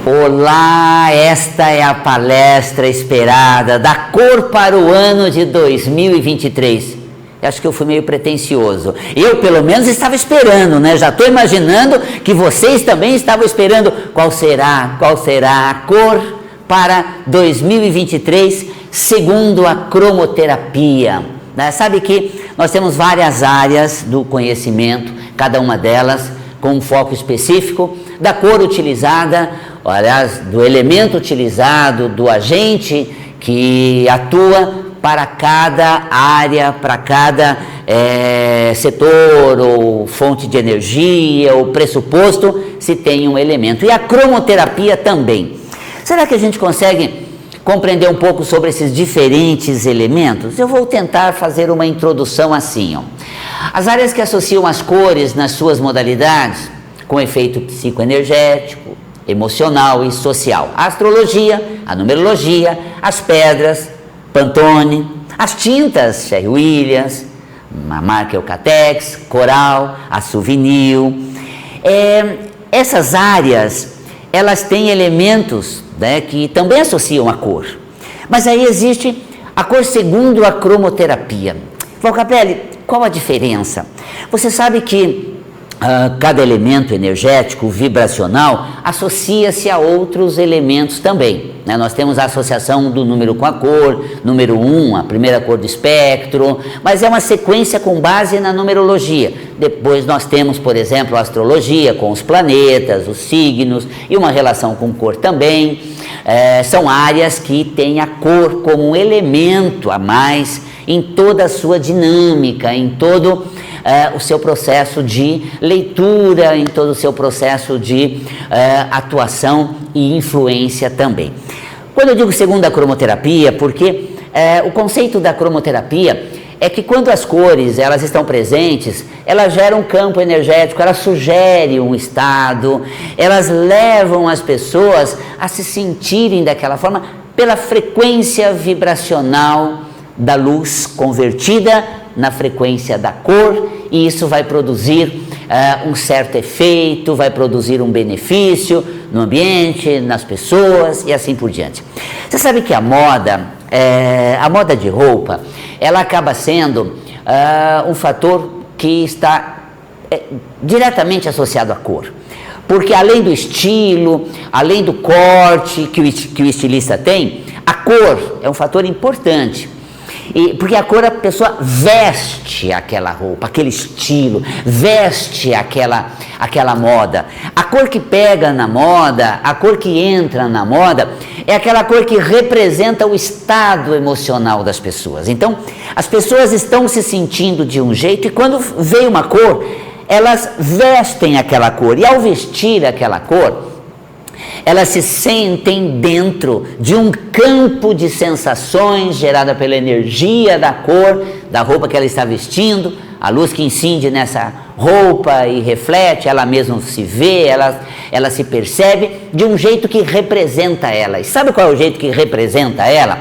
Olá, esta é a palestra esperada da cor para o ano de 2023. Acho que eu fui meio pretensioso. Eu, pelo menos, estava esperando, né? Já estou imaginando que vocês também estavam esperando qual será a cor para 2023, segundo a cromoterapia. Sabe que nós temos várias áreas do conhecimento, cada uma delas com um foco específico da cor utilizada, aliás, do elemento utilizado, do agente que atua para cada área, para cada setor ou fonte de energia ou pressuposto, se tem um elemento. E a cromoterapia também. Será que a gente consegue compreender um pouco sobre esses diferentes elementos? Eu vou tentar fazer uma introdução assim, ó. As áreas que associam as cores nas suas modalidades, com efeito psicoenergético, emocional e social. A astrologia, a numerologia, as pedras, Pantone, as tintas, Sherwin Williams, a marca Eucatex, Coral, a Souvenir. Essas áreas, elas têm elementos, né, que também associam a cor. Mas aí existe a cor segundo a cromoterapia. Valcapelli, qual a diferença? Você sabe que cada elemento energético, vibracional, associa-se a outros elementos também, né? Nós temos a associação do número com a cor, número 1, a primeira cor do espectro, mas é uma sequência com base na numerologia. Depois nós temos, por exemplo, a astrologia com os planetas, os signos e uma relação com cor também. São áreas que têm a cor como um elemento a mais em toda a sua dinâmica, em todo o seu processo de leitura, em todo o seu processo de atuação e influência também. Quando eu digo segundo a cromoterapia, porque o conceito da cromoterapia é que quando as cores elas estão presentes, elas geram um campo energético, elas sugerem um estado, elas levam as pessoas a se sentirem daquela forma pela frequência vibracional da luz convertida na frequência da cor, e isso vai produzir um certo efeito, vai produzir um benefício no ambiente, nas pessoas e assim por diante. Você sabe que a moda de roupa, ela acaba sendo um fator que está diretamente associado à cor. Porque além do estilo, além do corte que o estilista tem, a cor é um fator importante. Porque a cor, a pessoa veste aquela roupa, aquele estilo, veste aquela moda. A cor que pega na moda, a cor que entra na moda, é aquela cor que representa o estado emocional das pessoas. Então, as pessoas estão se sentindo de um jeito e quando vem uma cor, elas vestem aquela cor. E ao vestir aquela cor, elas se sentem dentro de um campo de sensações gerada pela energia da cor, da roupa que ela está vestindo, a luz que incide nessa roupa e reflete, ela mesma se vê, ela se percebe de um jeito que representa ela. E sabe qual é o jeito que representa ela?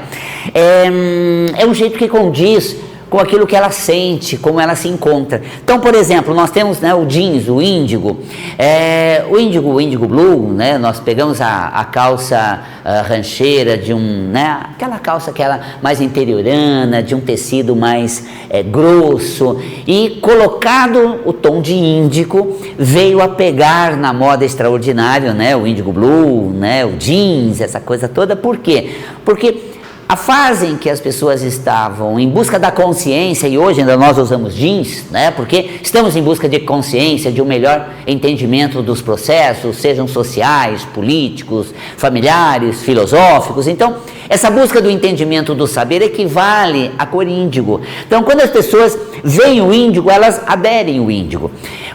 É um jeito que condiz com aquilo que ela sente, como ela se encontra. Então, por exemplo, nós temos, né, o jeans, o índigo, o índigo blue, né, nós pegamos a calça rancheira de aquela calça que ela mais interiorana, de um tecido mais grosso, e colocado o tom de índigo, veio a pegar na moda extraordinária, né, o índigo blue, né, o jeans, essa coisa toda. Por quê? Porque a fase em que as pessoas estavam em busca da consciência, e hoje ainda nós usamos jeans, né, porque estamos em busca de consciência, de um melhor entendimento dos processos, sejam sociais, políticos, familiares, filosóficos. Então, essa busca do entendimento do saber equivale à cor índigo. Então, quando as pessoas veem o índigo, elas aderem ao índigo.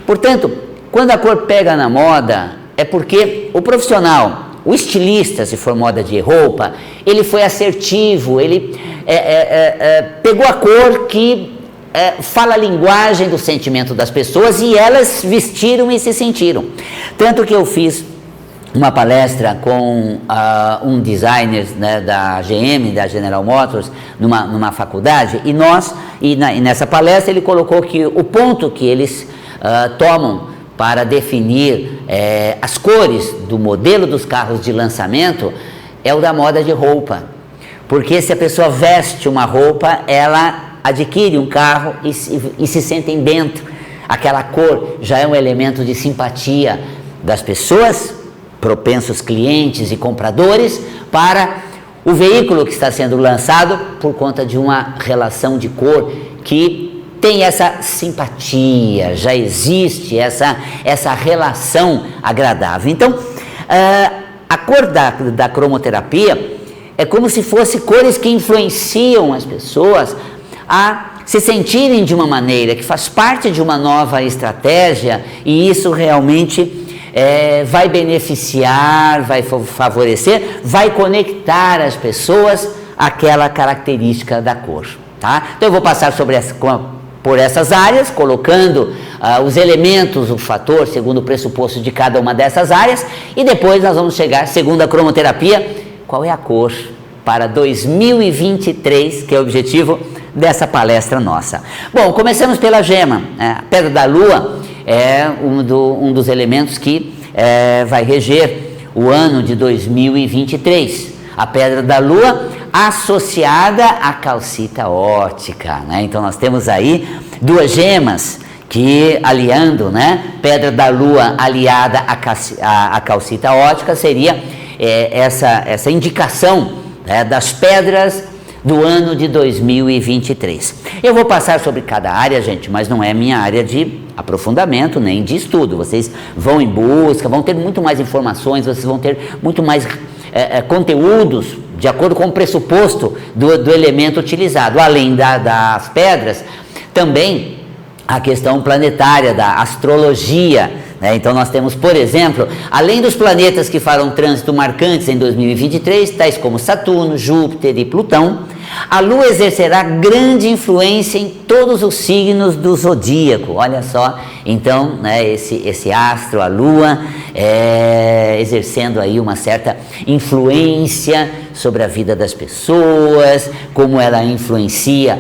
Portanto, quando a cor pega na moda, é porque o profissional, o estilista, se for moda de roupa, ele foi assertivo, ele pegou a cor que fala a linguagem do sentimento das pessoas e elas vestiram e se sentiram. Tanto que eu fiz uma palestra com um designer, né, da GM, da General Motors, numa faculdade, e nessa palestra ele colocou que o ponto que eles tomam para definir as cores do modelo dos carros de lançamento é o da moda de roupa. Porque se a pessoa veste uma roupa, ela adquire um carro e se sentem dentro. Aquela cor já é um elemento de simpatia das pessoas, propensos clientes e compradores, para o veículo que está sendo lançado por conta de uma relação de cor que tem essa simpatia, já existe essa relação agradável. Então, a cor da cromoterapia é como se fossem cores que influenciam as pessoas a se sentirem de uma maneira que faz parte de uma nova estratégia, e isso realmente vai beneficiar, vai favorecer, vai conectar as pessoas àquela característica da cor, tá? Então eu vou passar por essas áreas, colocando os elementos, o fator, segundo o pressuposto de cada uma dessas áreas, e depois nós vamos chegar, segundo a cromoterapia, qual é a cor para 2023, que é o objetivo dessa palestra nossa. Bom, começamos pela gema. A pedra da lua é um dos elementos que vai reger o ano de 2023. A pedra da lua associada à calcita ótica, né? Então nós temos aí duas gemas que aliando, né? Pedra da lua aliada à calcita ótica seria essa indicação, né, das pedras do ano de 2023. Eu vou passar sobre cada área, gente, mas não é minha área de aprofundamento nem de estudo. Vocês vão em busca, vão ter muito mais informações, vocês vão ter muito mais conteúdos de acordo com o pressuposto do elemento utilizado. Além das pedras, também a questão planetária, da astrologia, né? Então nós temos, por exemplo, além dos planetas que farão trânsito marcantes em 2023, tais como Saturno, Júpiter e Plutão, a Lua exercerá grande influência em todos os signos do zodíaco. Olha só, então, né, esse astro, a Lua, exercendo aí uma certa influência sobre a vida das pessoas, como ela influencia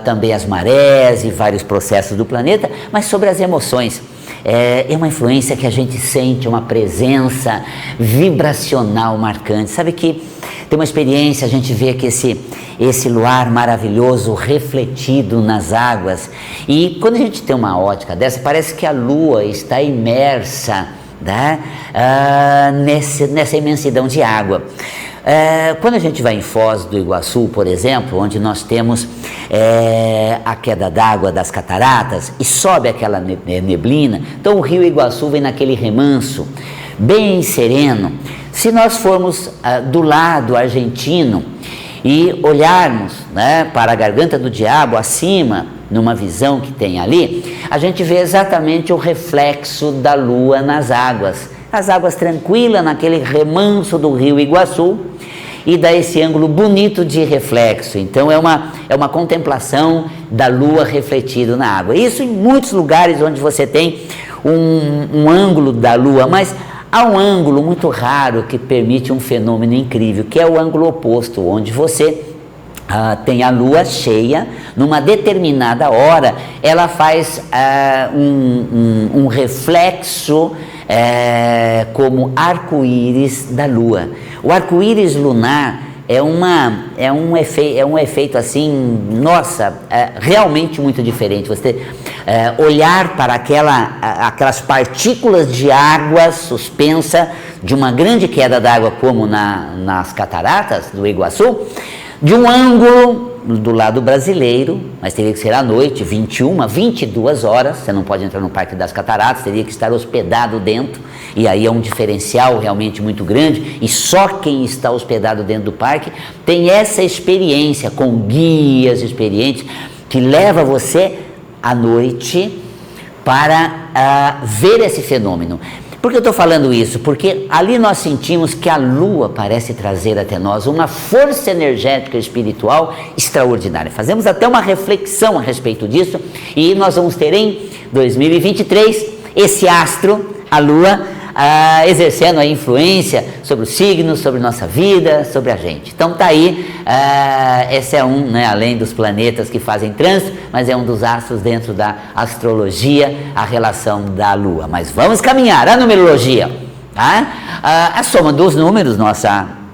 também as marés e vários processos do planeta, mas sobre as emoções. É uma influência que a gente sente, uma presença vibracional marcante. Sabe que tem uma experiência, a gente vê que esse luar maravilhoso refletido nas águas, e quando a gente tem uma ótica dessa, parece que a lua está imersa, né, nessa imensidão de água. Quando a gente vai em Foz do Iguaçu, por exemplo, onde nós temos a queda d'água das cataratas e sobe aquela neblina, então o rio Iguaçu vem naquele remanso, bem sereno. Se nós formos do lado argentino e olharmos, né, para a Garganta do Diabo, acima, numa visão que tem ali, a gente vê exatamente o reflexo da lua nas águas. As águas tranquilas, naquele remanso do rio Iguaçu, e dá esse ângulo bonito de reflexo. Então é uma contemplação da lua refletido na água. Isso em muitos lugares onde você tem um ângulo da lua, mas há um ângulo muito raro que permite um fenômeno incrível, que é o ângulo oposto, onde você tem a lua cheia, numa determinada hora, ela faz um reflexo como arco-íris da lua. O arco-íris lunar é um efeito assim, nossa, realmente muito diferente. Você olhar para aquelas partículas de água suspensa de uma grande queda d'água, como nas cataratas do Iguaçu, de um ângulo do lado brasileiro, mas teria que ser à noite, 21, 22 horas, você não pode entrar no Parque das Cataratas, teria que estar hospedado dentro, e aí é um diferencial realmente muito grande, e só quem está hospedado dentro do parque tem essa experiência, com guias experientes, que leva você à noite para ver esse fenômeno. Por que eu estou falando isso? Porque ali nós sentimos que a lua parece trazer até nós uma força energética espiritual extraordinária. Fazemos até uma reflexão a respeito disso, e nós vamos ter em 2023 esse astro, a lua, exercendo a influência sobre os signos, sobre nossa vida, sobre a gente. Então tá aí, esse é um, né, além dos planetas que fazem trânsito, mas é um dos astros dentro da astrologia, a relação da Lua. Mas vamos caminhar, a numerologia, tá? A soma dos números,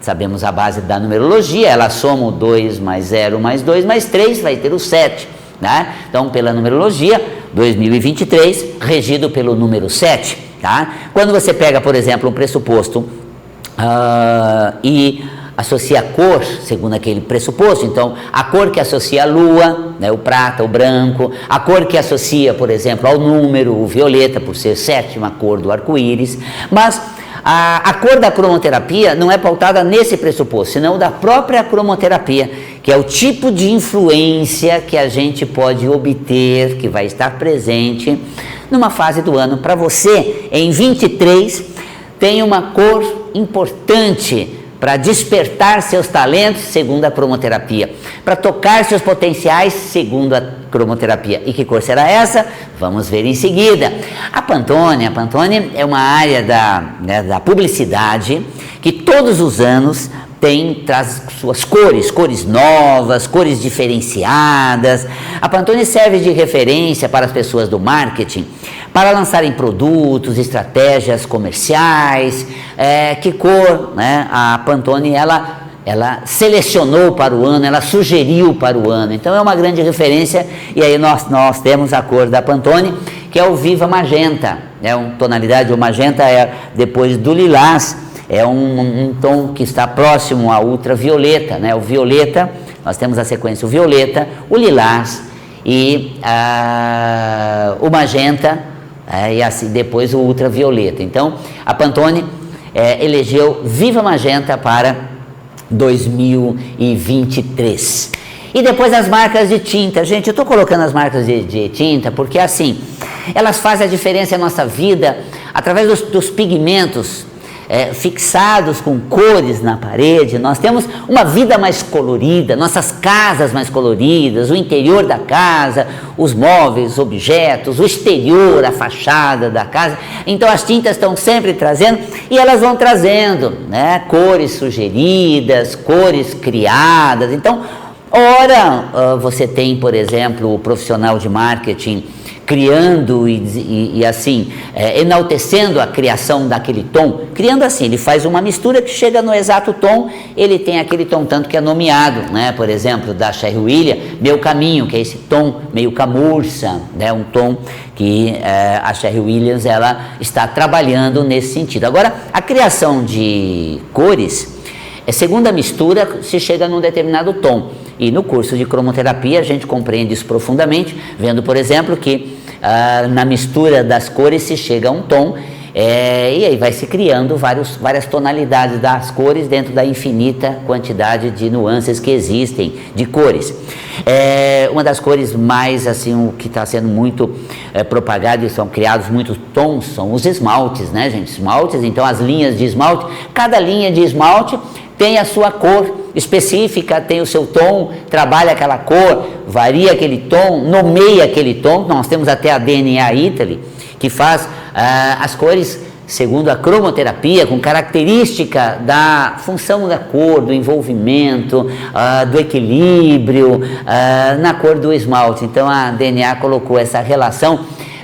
sabemos a base da numerologia, ela soma o 2 mais 0 mais 2 mais 3, vai ter o 7, né? Então pela numerologia, 2023, regido pelo número 7, tá? Quando você pega, por exemplo, um pressuposto e associa a cor segundo aquele pressuposto, então a cor que associa a lua, né, o prata, o branco, a cor que associa, por exemplo, ao número, o violeta, por ser sétima cor do arco-íris, mas a cor da cromoterapia não é pautada nesse pressuposto, senão da própria cromoterapia, que é o tipo de influência que a gente pode obter, que vai estar presente numa fase do ano. Para você, em 23, tem uma cor importante para despertar seus talentos, segundo a cromoterapia, para tocar seus potenciais, segundo a cromoterapia. E que cor será essa? Vamos ver em seguida. A Pantone é uma área da publicidade que todos os anos traz suas cores novas, cores diferenciadas. A Pantone serve de referência para as pessoas do marketing, para lançarem produtos, estratégias comerciais. Que cor, né? A Pantone, ela selecionou para o ano, ela sugeriu para o ano, então é uma grande referência. E aí nós temos a cor da Pantone, que é o Viva Magenta, tonalidade, o magenta é depois do lilás, é um tom que está próximo ao ultravioleta, né? O violeta, nós temos a sequência o violeta, o lilás e o magenta, e assim depois o ultravioleta. Então a Pantone elegeu Viva Magenta para 2023. E depois as marcas de tinta. Gente, eu estou colocando as marcas de tinta porque assim, elas fazem a diferença na nossa vida através dos pigmentos fixados com cores na parede. Nós temos uma vida mais colorida, nossas casas mais coloridas, o interior da casa, os móveis, os objetos, o exterior, a fachada da casa. Então as tintas estão sempre trazendo, e elas vão trazendo, né, cores sugeridas, cores criadas. Então, ora você tem, por exemplo, o profissional de marketing criando e assim, enaltecendo a criação daquele tom, criando assim, ele faz uma mistura que chega no exato tom, ele tem aquele tom tanto que é nomeado, né? Por exemplo, da Cherry Williams, Meu Caminho, que é esse tom meio camurça, né? Um tom que a Cherry Williams, ela está trabalhando nesse sentido. Agora, a criação de cores, segundo a mistura, se chega num determinado tom. E no curso de cromoterapia a gente compreende isso profundamente, vendo, por exemplo, que na mistura das cores se chega a um tom, e aí vai se criando várias tonalidades das cores dentro da infinita quantidade de nuances que existem de cores. Uma das cores mais, assim, o que está sendo muito propagado e são criados muitos tons, são os esmaltes, né, gente? Esmaltes, então as linhas de esmalte, cada linha de esmalte tem a sua cor específica, tem o seu tom, trabalha aquela cor, varia aquele tom, nomeia aquele tom. Nós temos até a DNA Italy, que faz as cores segundo a cromoterapia, com característica da função da cor, do envolvimento, do equilíbrio, na cor do esmalte. Então a DNA colocou essa relação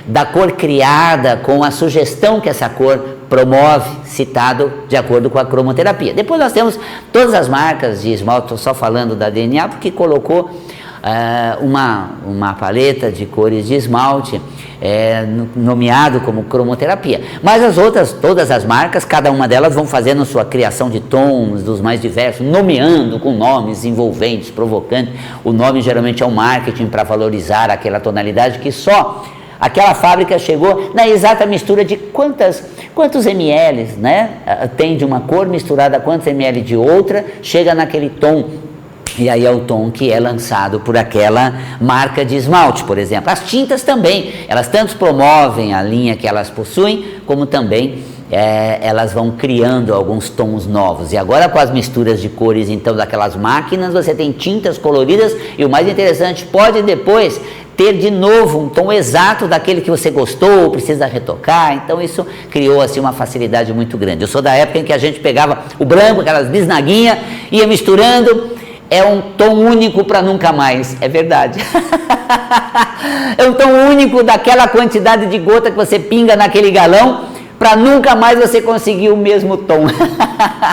da cor criada com a sugestão que essa cor promove, citado de acordo com a cromoterapia. Depois nós temos todas as marcas de esmalte, estou só falando da DNA, porque colocou uma paleta de cores de esmalte, nomeado como cromoterapia. Mas as outras, todas as marcas, cada uma delas vão fazendo sua criação de tons dos mais diversos, nomeando com nomes envolventes, provocantes. O nome geralmente é o marketing para valorizar aquela tonalidade que só aquela fábrica chegou na exata mistura de quantos ml, né, tem de uma cor misturada a quantos ml de outra, chega naquele tom. E aí é o tom que é lançado por aquela marca de esmalte, por exemplo. As tintas também, elas tanto promovem a linha que elas possuem, como também elas vão criando alguns tons novos. E agora com as misturas de cores, então, daquelas máquinas, você tem tintas coloridas e o mais interessante, pode depois ter de novo um tom exato daquele que você gostou, precisa retocar. Então isso criou assim uma facilidade muito grande. Eu sou da época em que a gente pegava o branco, aquelas bisnaguinhas, ia misturando. É um tom único para nunca mais, é verdade. É um tom único daquela quantidade de gota que você pinga naquele galão, para nunca mais você conseguir o mesmo tom.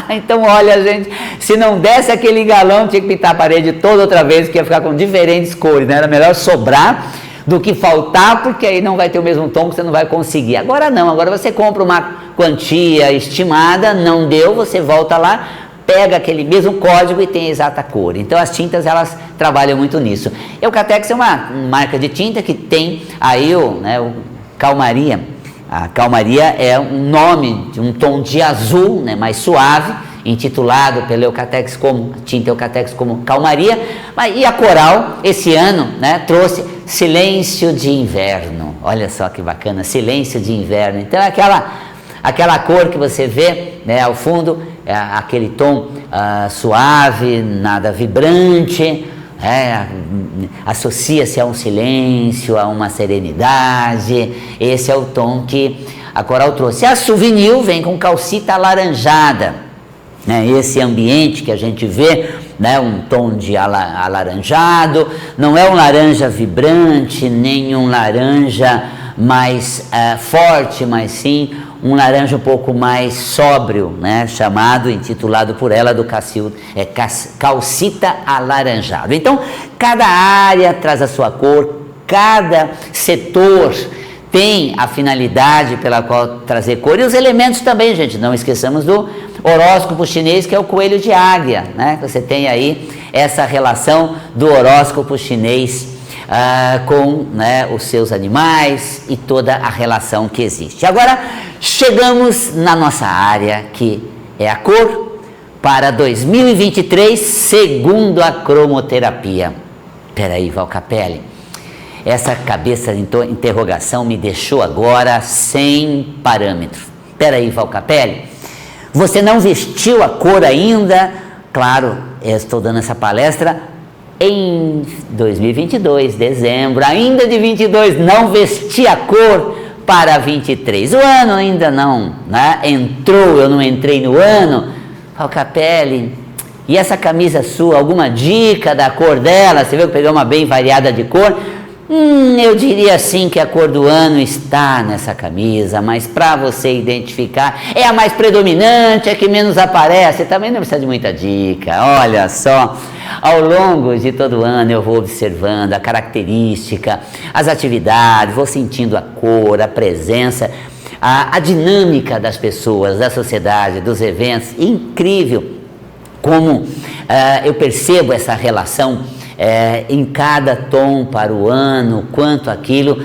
Então, olha, gente, se não desse aquele galão, tinha que pintar a parede toda outra vez, que ia ficar com diferentes cores, né? Era melhor sobrar do que faltar, porque aí não vai ter o mesmo tom, que você não vai conseguir. Agora não, agora você compra uma quantia estimada, não deu, você volta lá, pega aquele mesmo código e tem a exata cor. Então as tintas, elas trabalham muito nisso. Eucatex é uma marca de tinta que tem aí o Calmaria. A Calmaria é um nome de um tom de azul, né, mais suave, intitulado pela Eucatex como, tinta Eucatex como Calmaria. E a Coral, esse ano, né, trouxe Silêncio de Inverno. Olha só que bacana, Silêncio de Inverno. Então é aquela cor que você vê, né, ao fundo, é aquele tom suave, nada vibrante, associa-se a um silêncio, a uma serenidade. Esse é o tom que a Coral trouxe. A Souvenir vem com calcita alaranjada, né? Esse ambiente que a gente vê, né? Um tom de alaranjado, não é um laranja vibrante, nem um laranja mais forte, mas sim um laranja um pouco mais sóbrio, né? Intitulado por ela do calcita alaranjado. Então, cada área traz a sua cor, cada setor tem a finalidade pela qual trazer cor. E os elementos também, gente, não esqueçamos do horóscopo chinês, que é o coelho de águia, né? Você tem aí essa relação do horóscopo chinês com, né, os seus animais e toda a relação que existe. Agora, chegamos na nossa área, que é a cor para 2023, segundo a cromoterapia. Peraí, Val Capelli, essa cabeça de interrogação me deixou agora sem parâmetro. Peraí, Val Capelli, você não vestiu a cor ainda? Claro, eu estou dando essa palestra em 2022, dezembro, ainda de 22, não vesti a cor para 23. O ano ainda não, né, entrou, eu não entrei no ano. Val Capelli, e essa camisa sua, alguma dica da cor dela? Você viu que pegou uma bem variada de cor? Eu diria assim que a cor do ano está nessa camisa, mas para você identificar, é a mais predominante, é que menos aparece, também não precisa de muita dica. Olha só, ao longo de todo o ano eu vou observando a característica, as atividades, vou sentindo a cor, a presença, a dinâmica das pessoas, da sociedade, dos eventos. Incrível como eu percebo essa relação em cada tom para o ano, quanto aquilo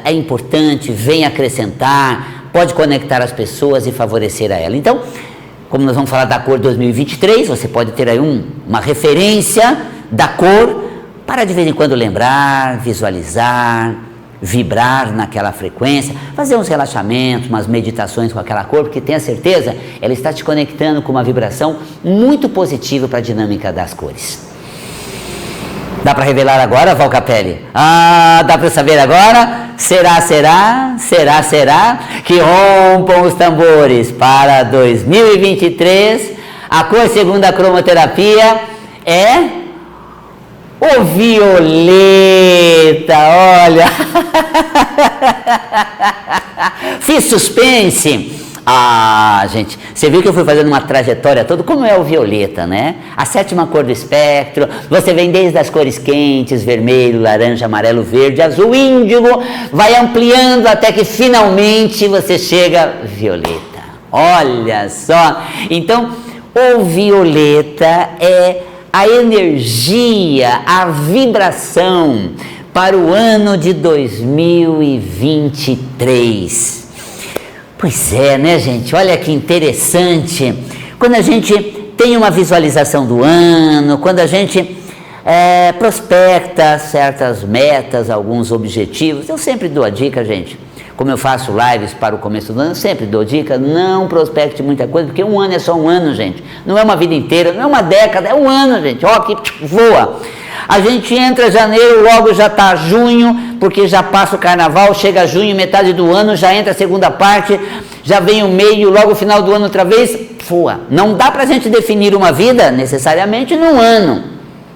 é importante, vem acrescentar, pode conectar as pessoas e favorecer a ela. Então, como nós vamos falar da cor 2023, você pode ter aí uma referência da cor para de vez em quando lembrar, visualizar, vibrar naquela frequência, fazer uns relaxamentos, umas meditações com aquela cor, porque tenha certeza, ela está te conectando com uma vibração muito positiva para a dinâmica das cores. Dá para revelar agora, Val Capelli? Dá para saber agora? Será que rompam os tambores para 2023? A cor segundo a cromoterapia é o violeta. Olha, fiz suspense. Gente, você viu que eu fui fazendo uma trajetória toda, como é o violeta, né? A 7ª cor do espectro, você vem desde as cores quentes, vermelho, laranja, amarelo, verde, azul, índigo, vai ampliando até que finalmente você chega violeta. Olha só, então o violeta é a energia, a vibração para o ano de 2023. Pois é, né, gente? Olha que interessante. Quando a gente tem uma visualização do ano, quando a gente prospecta certas metas, alguns objetivos, eu sempre dou a dica, gente, como eu faço lives para o começo do ano, sempre dou dica, não prospecte muita coisa, porque um ano é só um ano, gente. Não é uma vida inteira, não é uma década, é um ano, gente. Ó, que voa. A gente entra janeiro, logo já está junho, porque já passa o carnaval, chega junho, metade do ano, já entra a segunda parte, já vem o meio, logo o final do ano outra vez, voa. Não dá para a gente definir uma vida necessariamente num ano,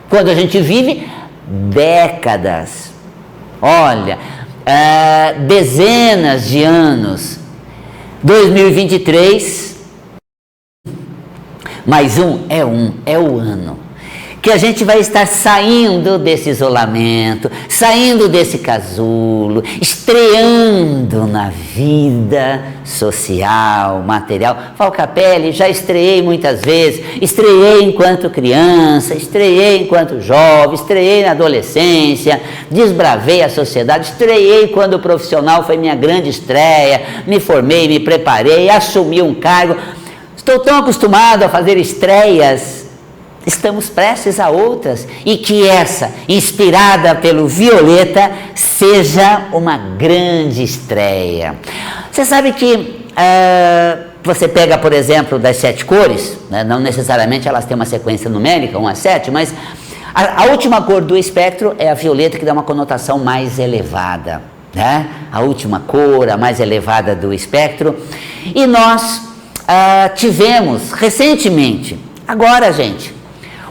quando a gente vive décadas. Olha, dezenas de anos. 2023, mais é o ano que a gente vai estar saindo desse isolamento, saindo desse casulo, estreando na vida social, material. Falcapelli, já estreiei muitas vezes, estreiei enquanto criança, estreiei enquanto jovem, estreiei na adolescência, desbravei a sociedade, estreiei quando o profissional foi minha grande estreia, me formei, me preparei, assumi um cargo. Estou tão acostumado a fazer estreias. Estamos prestes a outras, e que essa, inspirada pelo Violeta, seja uma grande estreia. Você sabe que você pega, por exemplo, das 7 cores, né, não necessariamente elas têm uma sequência numérica, 1 a 7, mas a última cor do espectro é a violeta, que dá uma conotação mais elevada, né? A última cor, a mais elevada do espectro. E nós tivemos recentemente, agora, gente,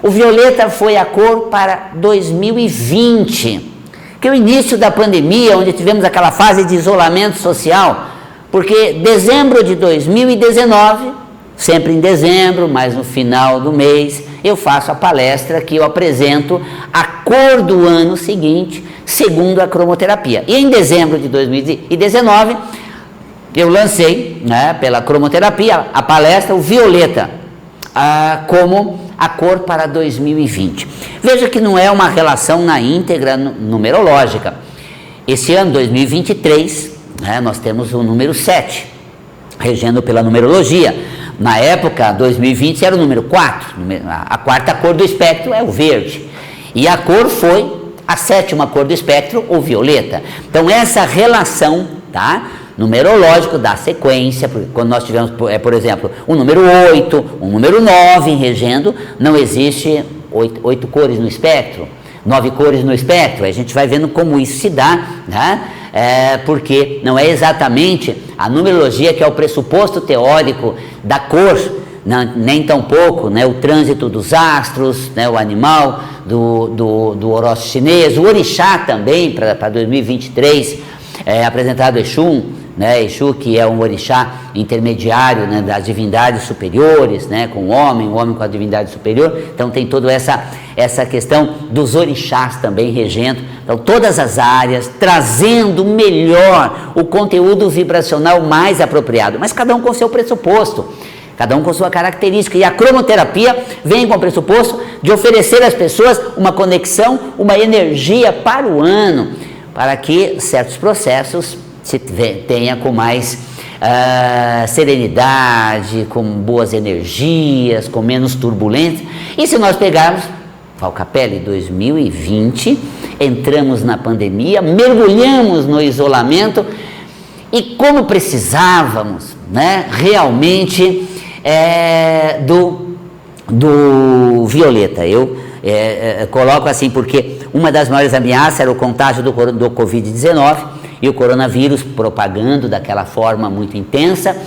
o violeta foi a cor para 2020, que é o início da pandemia, onde tivemos aquela fase de isolamento social, porque dezembro de 2019, sempre em dezembro, mas no final do mês, eu faço a palestra que eu apresento a cor do ano seguinte, segundo a cromoterapia. E em dezembro de 2019, eu lancei, né, pela cromoterapia, a palestra, o violeta, como a cor para 2020. Veja que não é uma relação na íntegra numerológica. Esse ano, 2023, né, nós temos o número 7, regendo pela numerologia. Na época, 2020 era o número 4, a quarta cor do espectro é o verde. E a cor foi a 7ª cor do espectro, o violeta. Então, essa relação, tá, numerológico da sequência, quando nós tivemos, por exemplo, o número 8, o número 9 em regendo, não existe 8 cores no espectro, 9 cores no espectro. A gente vai vendo como isso se dá, né? Porque não é exatamente a numerologia que é o pressuposto teórico da cor, nem tão pouco, né, o trânsito dos astros, né, o animal do horóscopo chinês, o orixá também, para 2023, apresentado Exu, né, Exu, que é um orixá intermediário, né, das divindades superiores, né, com o homem com a divindade superior. Então tem toda essa questão dos orixás também regendo. Então todas as áreas trazendo melhor o conteúdo vibracional mais apropriado, mas cada um com seu pressuposto, cada um com sua característica. E a cromoterapia vem com o pressuposto de oferecer às pessoas uma conexão, uma energia para o ano, para que certos processos se tenha com mais serenidade, com boas energias, com menos turbulência. E se nós pegarmos Falcapelli 2020, entramos na pandemia, mergulhamos no isolamento, e como precisávamos, né, realmente do violeta. Eu coloco assim porque uma das maiores ameaças era o contágio do Covid-19, e o coronavírus propagando daquela forma muito intensa.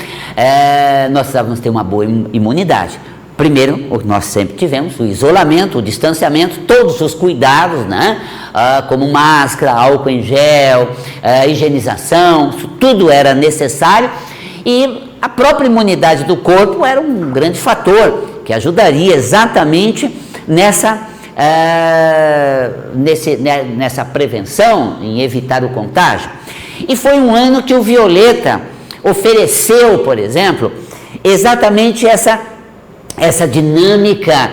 Nós precisávamos ter uma boa imunidade. Primeiro, o que nós sempre tivemos, o isolamento, o distanciamento, todos os cuidados, né? Como máscara, álcool em gel, higienização, isso tudo era necessário, e a própria imunidade do corpo era um grande fator que ajudaria exatamente nessa prevenção, em evitar o contágio. E foi um ano que o violeta ofereceu, por exemplo, exatamente essa dinâmica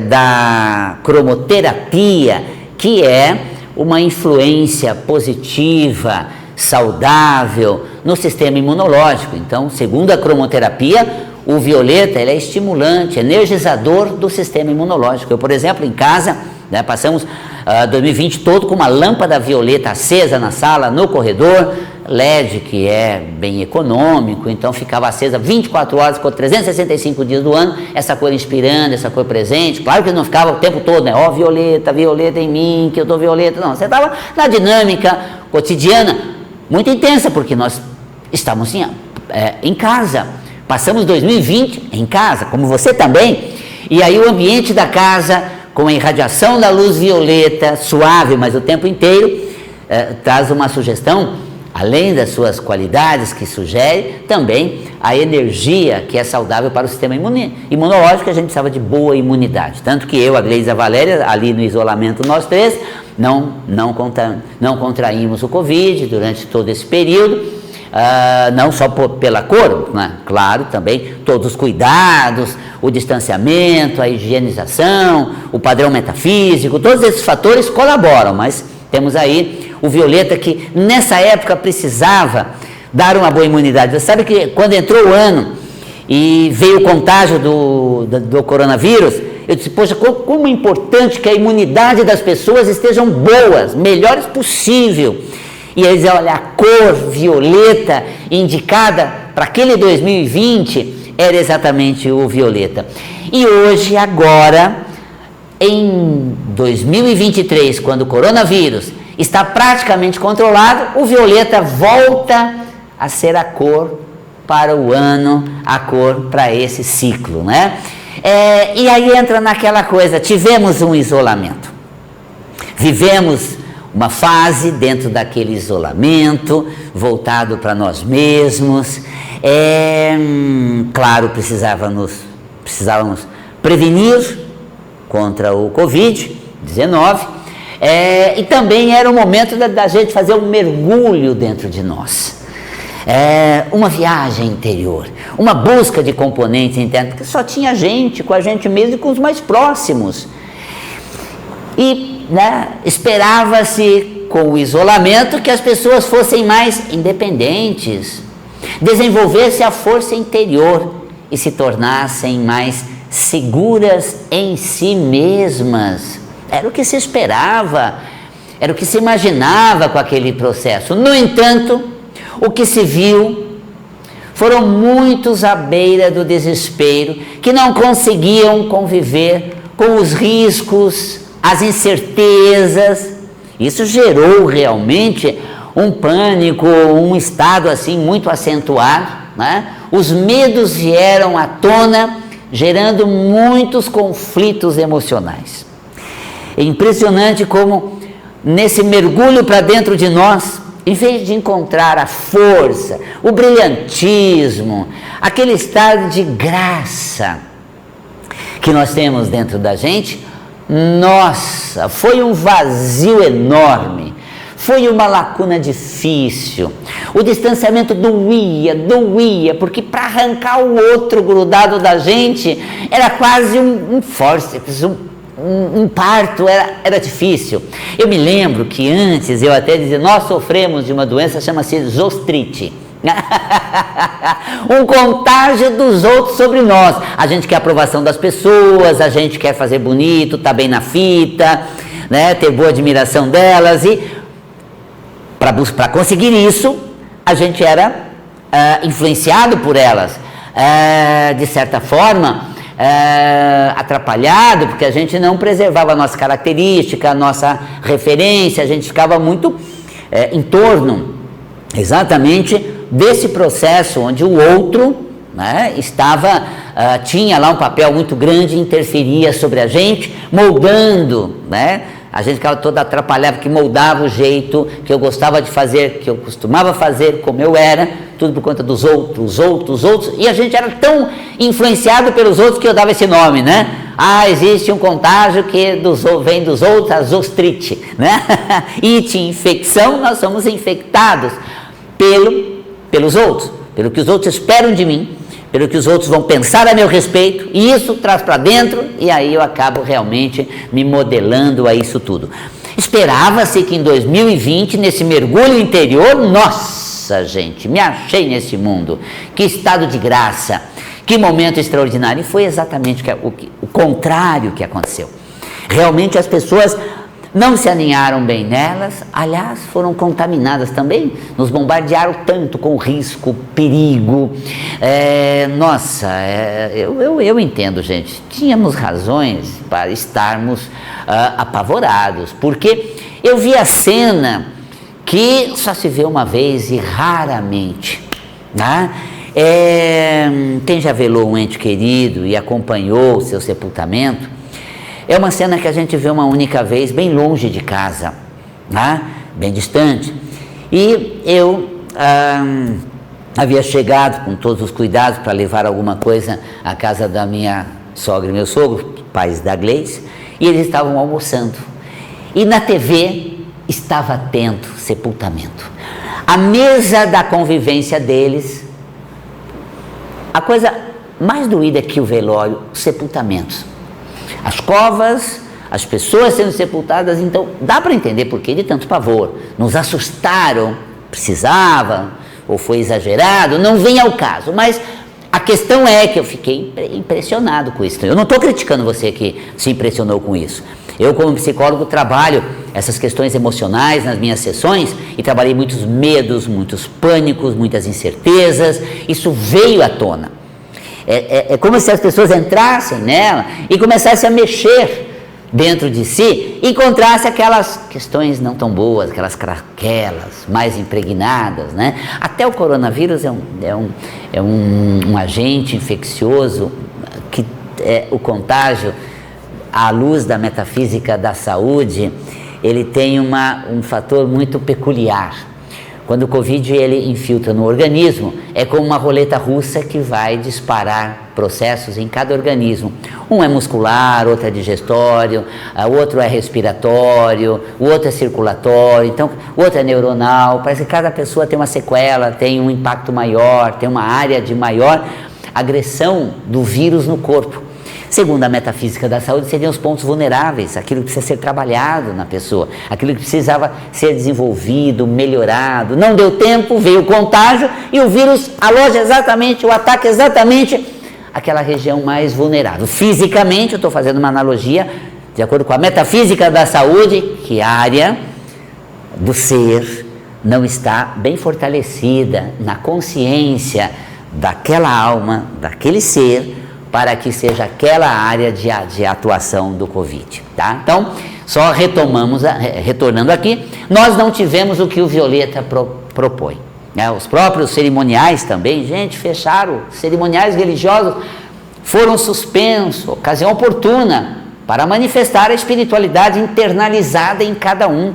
da cromoterapia, que é uma influência positiva, saudável no sistema imunológico. Então, segundo a cromoterapia, o violeta ele é estimulante, energizador do sistema imunológico. Eu, por exemplo, em casa, né, passamos 2020 todo com uma lâmpada violeta acesa na sala, no corredor, LED, que é bem econômico, então ficava acesa 24 horas, ficou 365 dias do ano, essa cor inspirando, essa cor presente. Claro que não ficava o tempo todo, né? Ó, violeta, violeta em mim, que eu tô violeta. Não, você estava na dinâmica cotidiana, muito intensa, porque nós estamos em casa. Passamos 2020 em casa, como você também, e aí o ambiente da casa, com a irradiação da luz violeta, suave, mas o tempo inteiro, traz uma sugestão, além das suas qualidades que sugere, também a energia que é saudável para o sistema imunológico, a gente precisava de boa imunidade. Tanto que eu, a Gleise e a Valéria, ali no isolamento, nós três, não contraímos o Covid durante todo esse período, não só pela cor, né? Claro, também todos os cuidados, o distanciamento, a higienização, o padrão metafísico, todos esses fatores colaboram, mas temos aí o violeta que nessa época precisava dar uma boa imunidade. Você sabe que quando entrou o ano e veio o contágio do coronavírus, eu disse, poxa, como é importante que a imunidade das pessoas estejam boas, melhores possível. E eles, olha, a cor violeta indicada para aquele 2020 era exatamente o violeta. E hoje, agora, em 2023, quando o coronavírus está praticamente controlado, o violeta volta a ser a cor para o ano, a cor para esse ciclo, né? E aí entra naquela coisa, tivemos um isolamento, vivemos uma fase dentro daquele isolamento, voltado para nós mesmos, claro, precisávamos prevenir contra o Covid-19, e também era o momento da gente fazer um mergulho dentro de nós, uma viagem interior, uma busca de componentes internos, porque só tinha gente, com a gente mesmo e com os mais próximos, e esperava-se com o isolamento que as pessoas fossem mais independentes, desenvolvessem a força interior e se tornassem mais seguras em si mesmas. Era o que se esperava, era o que se imaginava com aquele processo. No entanto, o que se viu foram muitos à beira do desespero que não conseguiam conviver com os riscos, as incertezas. Isso gerou realmente um pânico, um estado assim muito acentuado, né? Os medos vieram à tona, gerando muitos conflitos emocionais. É impressionante como nesse mergulho para dentro de nós, em vez de encontrar a força, o brilhantismo, aquele estado de graça que nós temos dentro da gente, nossa, foi um vazio enorme, foi uma lacuna difícil, o distanciamento doía, porque para arrancar o outro grudado da gente era quase um fórceps, um parto, era difícil. Eu me lembro que antes eu até dizia, nós sofremos de uma doença, chama-se zostrite, um contágio dos outros sobre nós. A gente quer a aprovação das pessoas, a gente quer fazer bonito, tá bem na fita, né, ter boa admiração delas, e para conseguir isso, a gente era influenciado por elas, de certa forma, atrapalhado, porque a gente não preservava a nossa característica, a nossa referência, a gente ficava muito em torno exatamente desse processo onde o outro, né, tinha lá um papel muito grande, interferia sobre a gente, moldando, né? A gente ficava todo atrapalhado, porque moldava o jeito que eu gostava de fazer, que eu costumava fazer, como eu era, tudo por conta dos outros, e a gente era tão influenciado pelos outros que eu dava esse nome, né? Existe um contágio que vem dos outros, a zostrite, né? It, infecção, nós somos infectados pelos outros, pelo que os outros esperam de mim, pelo que os outros vão pensar a meu respeito, e isso traz para dentro, e aí eu acabo realmente me modelando a isso tudo. Esperava-se que em 2020, nesse mergulho interior, nossa gente, me achei nesse mundo, que estado de graça, que momento extraordinário, e foi exatamente o contrário que aconteceu. Realmente as pessoas não se aninharam bem nelas, aliás, foram contaminadas também, nos bombardearam tanto com risco, perigo. Eu entendo, gente, tínhamos razões para estarmos apavorados, porque eu vi a cena que só se vê uma vez e raramente, né? Quem já velou um ente querido e acompanhou o seu sepultamento, é uma cena que a gente vê uma única vez, bem longe de casa, né? Bem distante. E eu havia chegado com todos os cuidados para levar alguma coisa à casa da minha sogra e meu sogro, pais da Gleice, e eles estavam almoçando. E na TV estava tendo sepultamento. A mesa da convivência deles, a coisa mais doída que o velório, os sepultamentos. As covas, as pessoas sendo sepultadas, então dá para entender por que de tanto pavor. Nos assustaram, precisava, ou foi exagerado, não vem ao caso, mas a questão é que eu fiquei impressionado com isso. Eu não estou criticando você que se impressionou com isso. Eu, como psicólogo, trabalho essas questões emocionais nas minhas sessões e trabalhei muitos medos, muitos pânicos, muitas incertezas. Isso veio à tona. É como se as pessoas entrassem nela e começassem a mexer dentro de si e encontrassem aquelas questões não tão boas, aquelas craquelas mais impregnadas, né? Até o coronavírus é um agente infeccioso que o contágio, à luz da metafísica da saúde, ele tem um fator muito peculiar. Quando o Covid ele infiltra no organismo, é como uma roleta russa que vai disparar processos em cada organismo. Um é muscular, outro é digestório, o outro é respiratório, o outro é circulatório, então o outro é neuronal. Parece que cada pessoa tem uma sequela, tem um impacto maior, tem uma área de maior agressão do vírus no corpo. Segundo a metafísica da saúde, seriam os pontos vulneráveis, aquilo que precisa ser trabalhado na pessoa, aquilo que precisava ser desenvolvido, melhorado. Não deu tempo, veio o contágio e o vírus aloja exatamente, o ataque exatamente aquela região mais vulnerável. Fisicamente, eu estou fazendo uma analogia, de acordo com a metafísica da saúde, que a área do ser não está bem fortalecida na consciência daquela alma, daquele ser, para que seja aquela área de atuação do Covid, tá? Então, só retornando aqui, nós não tivemos o que o Violeta propõe, né? Os próprios cerimoniais também, gente, fecharam, cerimoniais religiosos foram suspensos, ocasião oportuna para manifestar a espiritualidade internalizada em cada um.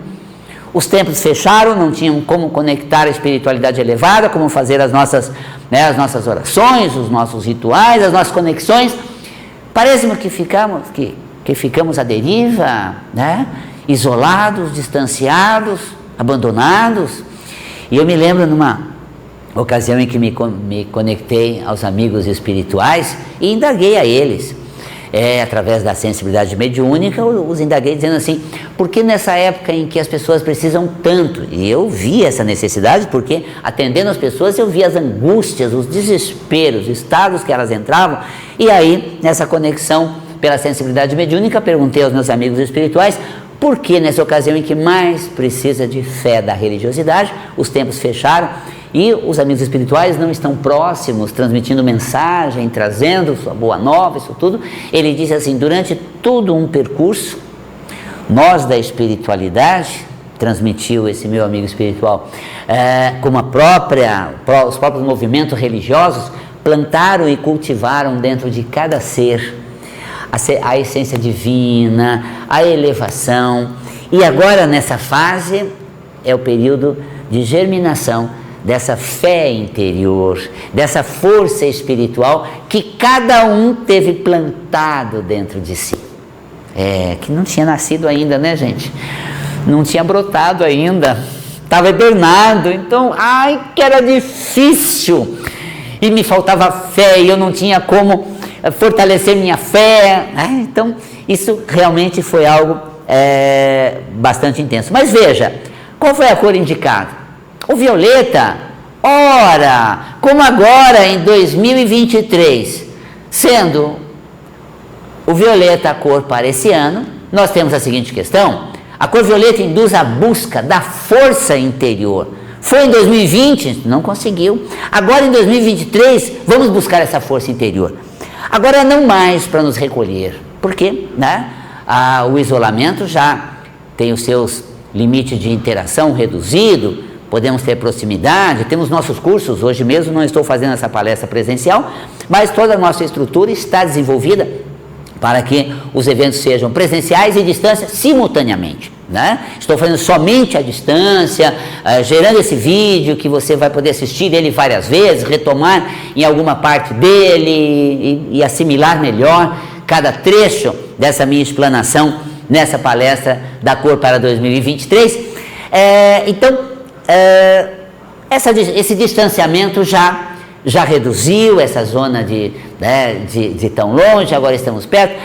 Os templos fecharam, não tinham como conectar a espiritualidade elevada, como fazer as nossas orações, os nossos rituais, as nossas conexões. Parece-me que ficamos à deriva, né? Isolados, distanciados, abandonados. E eu me lembro numa ocasião em que me conectei aos amigos espirituais e indaguei a eles. Através da sensibilidade mediúnica, eu os indaguei dizendo assim, por que nessa época em que as pessoas precisam tanto? E eu vi essa necessidade, porque atendendo as pessoas eu vi as angústias, os desesperos, os estados que elas entravam, e aí nessa conexão pela sensibilidade mediúnica, perguntei aos meus amigos espirituais, por que nessa ocasião em que mais precisa de fé da religiosidade, os templos fecharam, e os amigos espirituais não estão próximos, transmitindo mensagem, trazendo sua boa nova, isso tudo. Ele diz assim, durante todo um percurso, nós da espiritualidade, transmitiu esse meu amigo espiritual, como os próprios movimentos religiosos, plantaram e cultivaram dentro de cada ser a essência divina, a elevação, e agora nessa fase é o período de germinação dessa fé interior, dessa força espiritual que cada um teve plantado dentro de si. Que não tinha nascido ainda, né, gente? Não tinha brotado ainda, estava hibernado, então, que era difícil, e me faltava fé, e eu não tinha como fortalecer minha fé, então, isso realmente foi algo bastante intenso. Mas veja, qual foi a cor indicada? O violeta. Ora, como agora em 2023, sendo o violeta a cor para esse ano, nós temos a seguinte questão: A cor violeta induz a busca da força interior. Foi em 2020, não conseguiu. Agora em 2023, vamos buscar essa força interior. Agora não mais para nos recolher. Por quê? Né? O isolamento já tem os seus limites de interação reduzido, podemos ter proximidade, temos nossos cursos. Hoje mesmo não estou fazendo essa palestra presencial, mas toda a nossa estrutura está desenvolvida para que os eventos sejam presenciais e distância simultaneamente, né? Estou fazendo somente à distância, gerando esse vídeo que você vai poder assistir ele várias vezes, retomar em alguma parte dele e assimilar melhor cada trecho dessa minha explanação nessa palestra da cor para 2023. Esse distanciamento já reduziu essa zona de tão longe, agora estamos perto,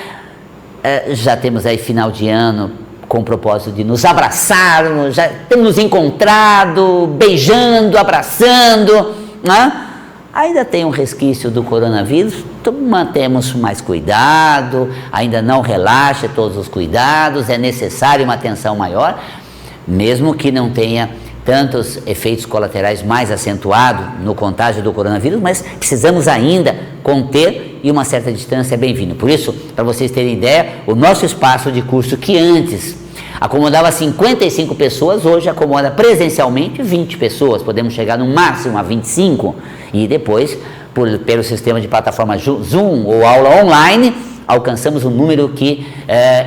já temos aí final de ano com o propósito de nos abraçarmos, já temos nos encontrado, beijando, abraçando, né? Ainda tem um resquício do coronavírus, então mantemos mais cuidado, ainda não relaxa todos os cuidados, é necessário uma atenção maior, mesmo que não tenha tantos efeitos colaterais mais acentuados no contágio do coronavírus, mas precisamos ainda conter e uma certa distância é bem-vinda. Por isso, para vocês terem ideia, o nosso espaço de curso que antes acomodava 55 pessoas, hoje acomoda presencialmente 20 pessoas, podemos chegar no máximo a 25 e depois, pelo sistema de plataforma Zoom ou aula online, alcançamos um número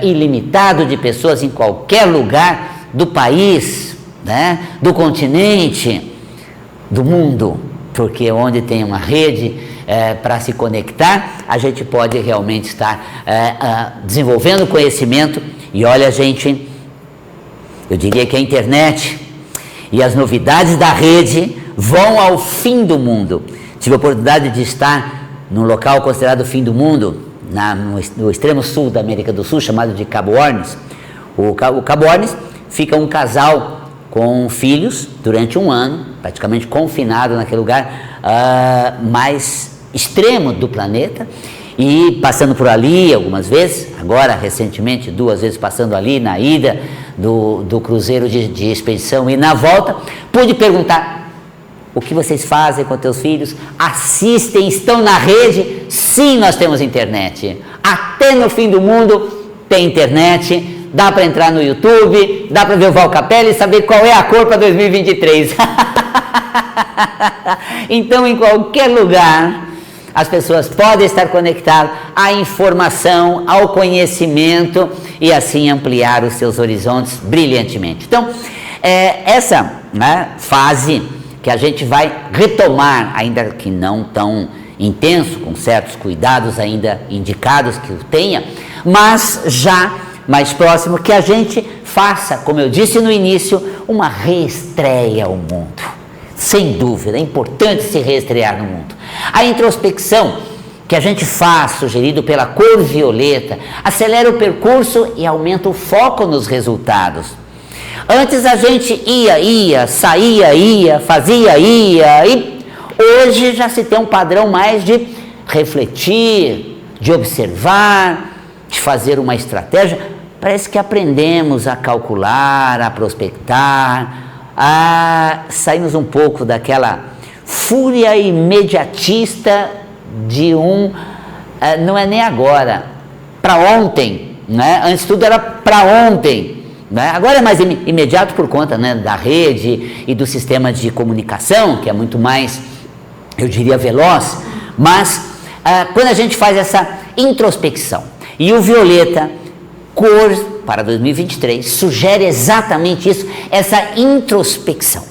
ilimitado de pessoas em qualquer lugar do país, né, do continente, do mundo, porque onde tem uma rede para se conectar, a gente pode realmente estar desenvolvendo conhecimento. E olha, gente, eu diria que a internet e as novidades da rede vão ao fim do mundo. Tive a oportunidade de estar num local considerado o fim do mundo, no extremo sul da América do Sul, chamado de Cabo Hornos. O Cabo Hornos fica um casal com filhos durante um ano, praticamente confinado naquele lugar mais extremo do planeta, e passando por ali algumas vezes, agora recentemente 2 vezes passando ali na ida do cruzeiro de expedição e na volta, pude perguntar: o que vocês fazem com teus filhos? Assistem, estão na rede? Sim, nós temos internet, até no fim do mundo tem internet. Dá para entrar no YouTube, dá para ver o Val Capelli e saber qual é a cor para 2023. Então, em qualquer lugar, as pessoas podem estar conectadas à informação, ao conhecimento e assim ampliar os seus horizontes brilhantemente. Então, essa fase que a gente vai retomar, ainda que não tão intenso, com certos cuidados ainda indicados que o tenha, mas já mais próximo, que a gente faça, como eu disse no início, uma reestreia ao mundo. Sem dúvida, é importante se reestrear no mundo. A introspecção que a gente faz, sugerido pela cor violeta, acelera o percurso e aumenta o foco nos resultados. Antes a gente saía, fazia, e hoje já se tem um padrão mais de refletir, de observar, de fazer uma estratégia. Parece que aprendemos a calcular, a prospectar, saímos um pouco daquela fúria imediatista de não é nem agora, para ontem, né? Antes tudo era para ontem, né? Agora é mais imediato por conta, né, da rede e do sistema de comunicação, que é muito mais, eu diria, veloz, mas quando a gente faz essa introspecção, e o violeta, cor para 2023, sugere exatamente isso, essa introspecção,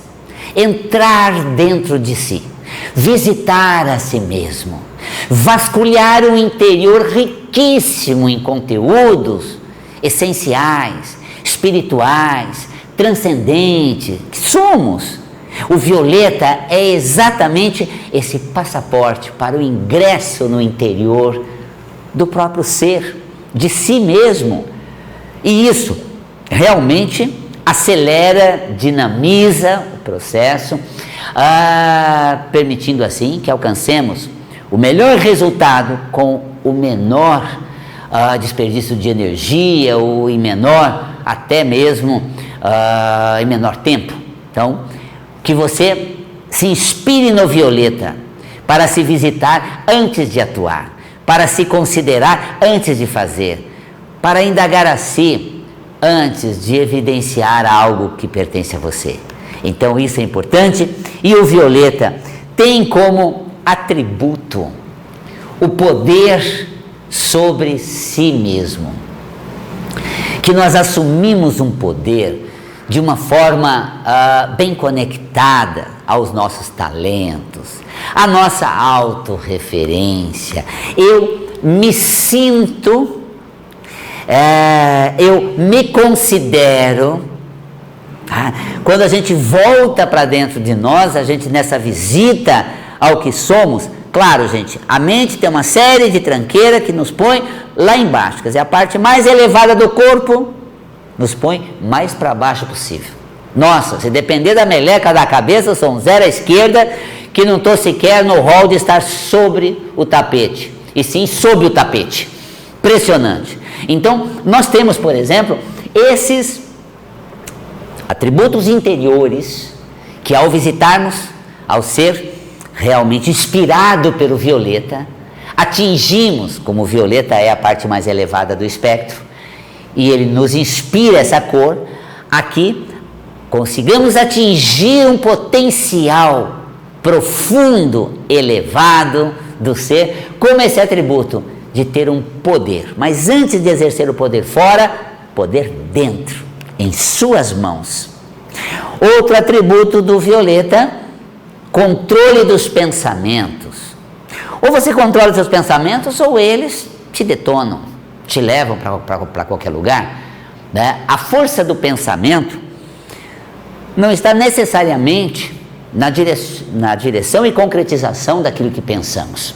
entrar dentro de si, visitar a si mesmo, vasculhar um interior riquíssimo em conteúdos essenciais, espirituais, transcendentes, que somos. O violeta é exatamente esse passaporte para o ingresso no interior do próprio ser, de si mesmo. E isso realmente acelera, dinamiza o processo, permitindo assim que alcancemos o melhor resultado com o menor desperdício de energia ou em menor até mesmo em menor tempo. Então, que você se inspire no violeta para se visitar antes de atuar, para se considerar antes de fazer, para indagar a si antes de evidenciar algo que pertence a você. Então isso é importante, e o violeta tem como atributo o poder sobre si mesmo, que nós assumimos um poder de uma forma bem conectada aos nossos talentos, à nossa autorreferência. Eu me sinto, eu me considero. Quando a gente volta para dentro de nós, a gente nessa visita ao que somos, claro, gente, a mente tem uma série de tranqueiras que nos põe lá embaixo, quer dizer, a parte mais elevada do corpo nos põe mais para baixo possível. Nossa, se depender da meleca da cabeça, eu sou um zero à esquerda, que não estou sequer no rol de estar sobre o tapete, e sim sob o tapete. Impressionante. Então, nós temos, por exemplo, esses atributos interiores que, ao visitarmos, ao ser realmente inspirado pelo violeta, atingimos, como o violeta é a parte mais elevada do espectro, e ele nos inspira essa cor, aqui consigamos atingir um potencial profundo, elevado do ser, como esse atributo de ter um poder. Mas antes de exercer o poder fora, poder dentro, em suas mãos. Outro atributo do violeta, controle dos pensamentos. Ou você controla os seus pensamentos, ou eles te detonam, te levam para qualquer lugar, né? A força do pensamento não está necessariamente na direção e concretização daquilo que pensamos.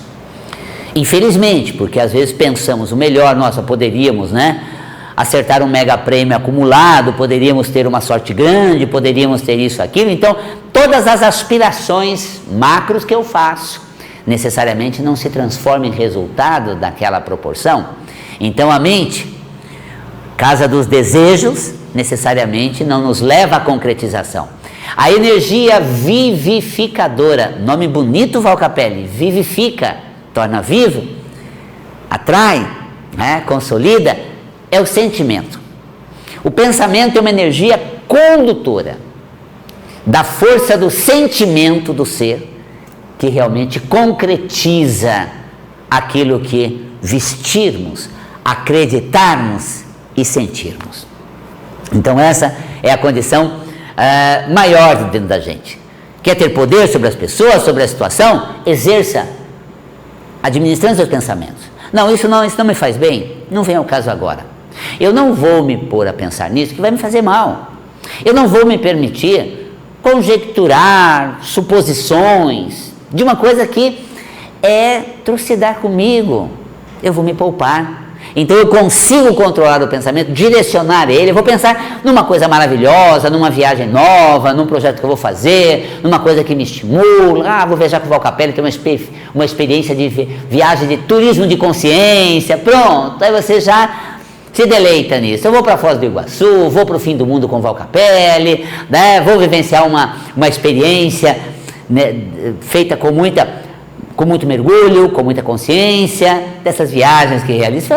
Infelizmente, porque às vezes pensamos o melhor, nossa, poderíamos, né, acertar um mega prêmio acumulado, poderíamos ter uma sorte grande, poderíamos ter isso, aquilo. Então, todas as aspirações macros que eu faço, necessariamente não se transformam em resultado daquela proporção. Então, a mente, casa dos desejos, necessariamente não nos leva à concretização. A energia vivificadora, nome bonito, Val Capelli, vivifica, torna vivo, atrai, né, consolida, é o sentimento. O pensamento é uma energia condutora da força do sentimento do ser, que realmente concretiza aquilo que vestirmos, acreditarmos e sentirmos. Então essa é a condição maior dentro da gente. Quer ter poder sobre as pessoas, sobre a situação? Exerça, administrando seus pensamentos. Não, isso não me faz bem, não vem ao caso agora. Eu não vou me pôr a pensar nisso, que vai me fazer mal. Eu não vou me permitir conjecturar suposições de uma coisa que é trucidar comigo. Eu vou me poupar. Então eu consigo controlar o pensamento, direcionar ele. Eu vou pensar numa coisa maravilhosa, numa viagem nova, num projeto que eu vou fazer, numa coisa que me estimula. Vou viajar com o Val Capelli, que é uma experiência de viagem de turismo de consciência. Pronto, aí você já se deleita nisso. Eu vou para Foz do Iguaçu, vou para o fim do mundo com o Val Capelli, né? Vou vivenciar uma experiência, né, feita com muito mergulho, com muita consciência, dessas viagens que realizo.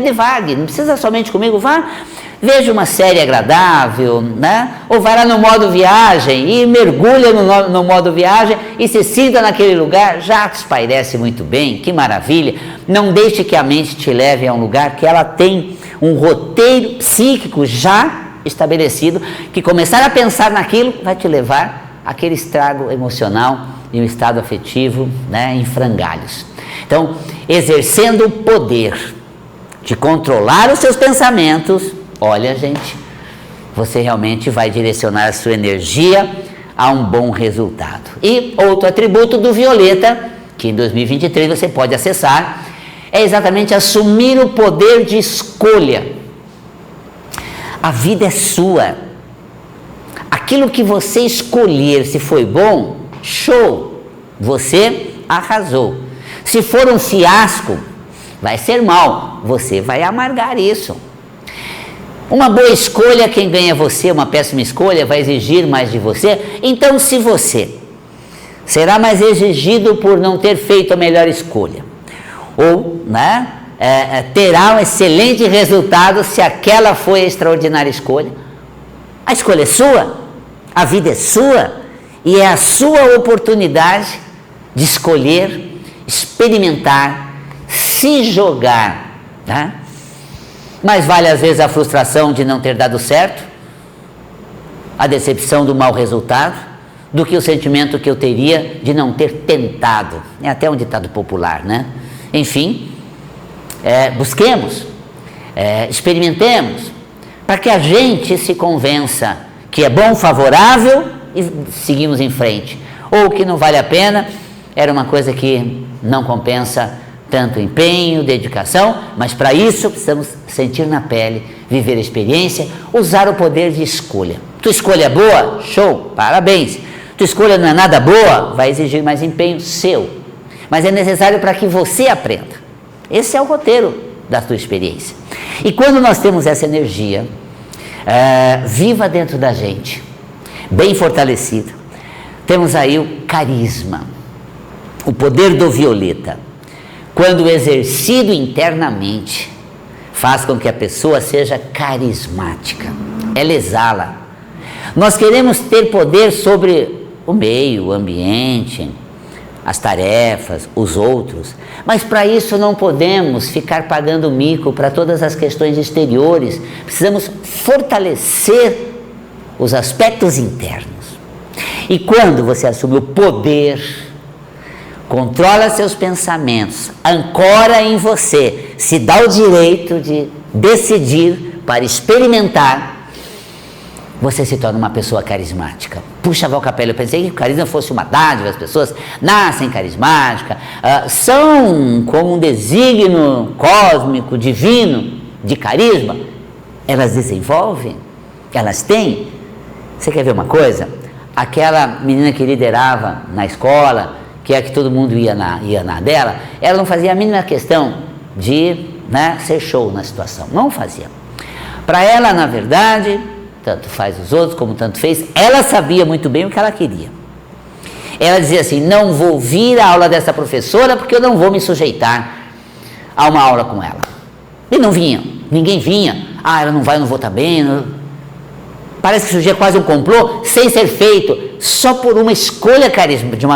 Devague, não precisa somente comigo, vá, veja uma série agradável, né? Ou vai lá no modo viagem e mergulha no modo viagem e se sinta naquele lugar, já te espairece muito bem, que maravilha. Não deixe que a mente te leve a um lugar que ela tem um roteiro psíquico já estabelecido, que começar a pensar naquilo vai te levar àquele estrago emocional e um estado afetivo, né, em frangalhos. Então, exercendo o poder de controlar os seus pensamentos, olha, gente, você realmente vai direcionar a sua energia a um bom resultado. E outro atributo do violeta, que em 2023 você pode acessar, é exatamente assumir o poder de escolha. A vida é sua. Aquilo que você escolher, se foi bom, show, você arrasou. Se for um fiasco, vai ser mal, você vai amargar isso. Uma boa escolha, quem ganha é você, uma péssima escolha vai exigir mais de você. Então, se você será mais exigido por não ter feito a melhor escolha, ou terá um excelente resultado se aquela foi a extraordinária escolha. A escolha é sua, a vida é sua, e é a sua oportunidade de escolher, experimentar, se jogar, tá? Mas vale às vezes a frustração de não ter dado certo, a decepção do mau resultado, do que o sentimento que eu teria de não ter tentado. É até um ditado popular, né? Enfim, busquemos, experimentemos, para que a gente se convença que é bom, favorável e seguimos em frente. Ou que não vale a pena, era uma coisa que não compensa tanto empenho, dedicação, mas para isso precisamos sentir na pele, viver a experiência, usar o poder de escolha. Tua escolha é boa? Show, parabéns. Tua escolha não é nada boa? Vai exigir mais empenho seu, mas é necessário para que você aprenda. Esse é o roteiro da tua experiência. E quando nós temos essa energia viva dentro da gente, bem fortalecida, temos aí o carisma, o poder do violeta. Quando exercido internamente, faz com que a pessoa seja carismática. Ela exala. Nós queremos ter poder sobre o meio, o ambiente, as tarefas, os outros, mas para isso não podemos ficar pagando mico para todas as questões exteriores. Precisamos fortalecer os aspectos internos. E quando você assume o poder, controla seus pensamentos, ancora em você, se dá o direito de decidir para experimentar, você se torna uma pessoa carismática. Puxa, Val Capelli, eu pensei que o carisma fosse uma dádiva, as pessoas nascem carismáticas, são como um desígnio cósmico, divino, de carisma. Elas desenvolvem, elas têm. Você quer ver uma coisa? Aquela menina que liderava na escola, que é que todo mundo ia na dela, ela não fazia a mínima questão de ser show na situação, não fazia. Para ela, na verdade, tanto faz os outros como tanto fez, ela sabia muito bem o que ela queria. Ela dizia assim: não vou vir à aula dessa professora porque eu não vou me sujeitar a uma aula com ela. E não vinha, ninguém vinha. Ela não vai, eu não vou estar bem. Parece que surgia quase um complô sem ser feito, só por uma escolha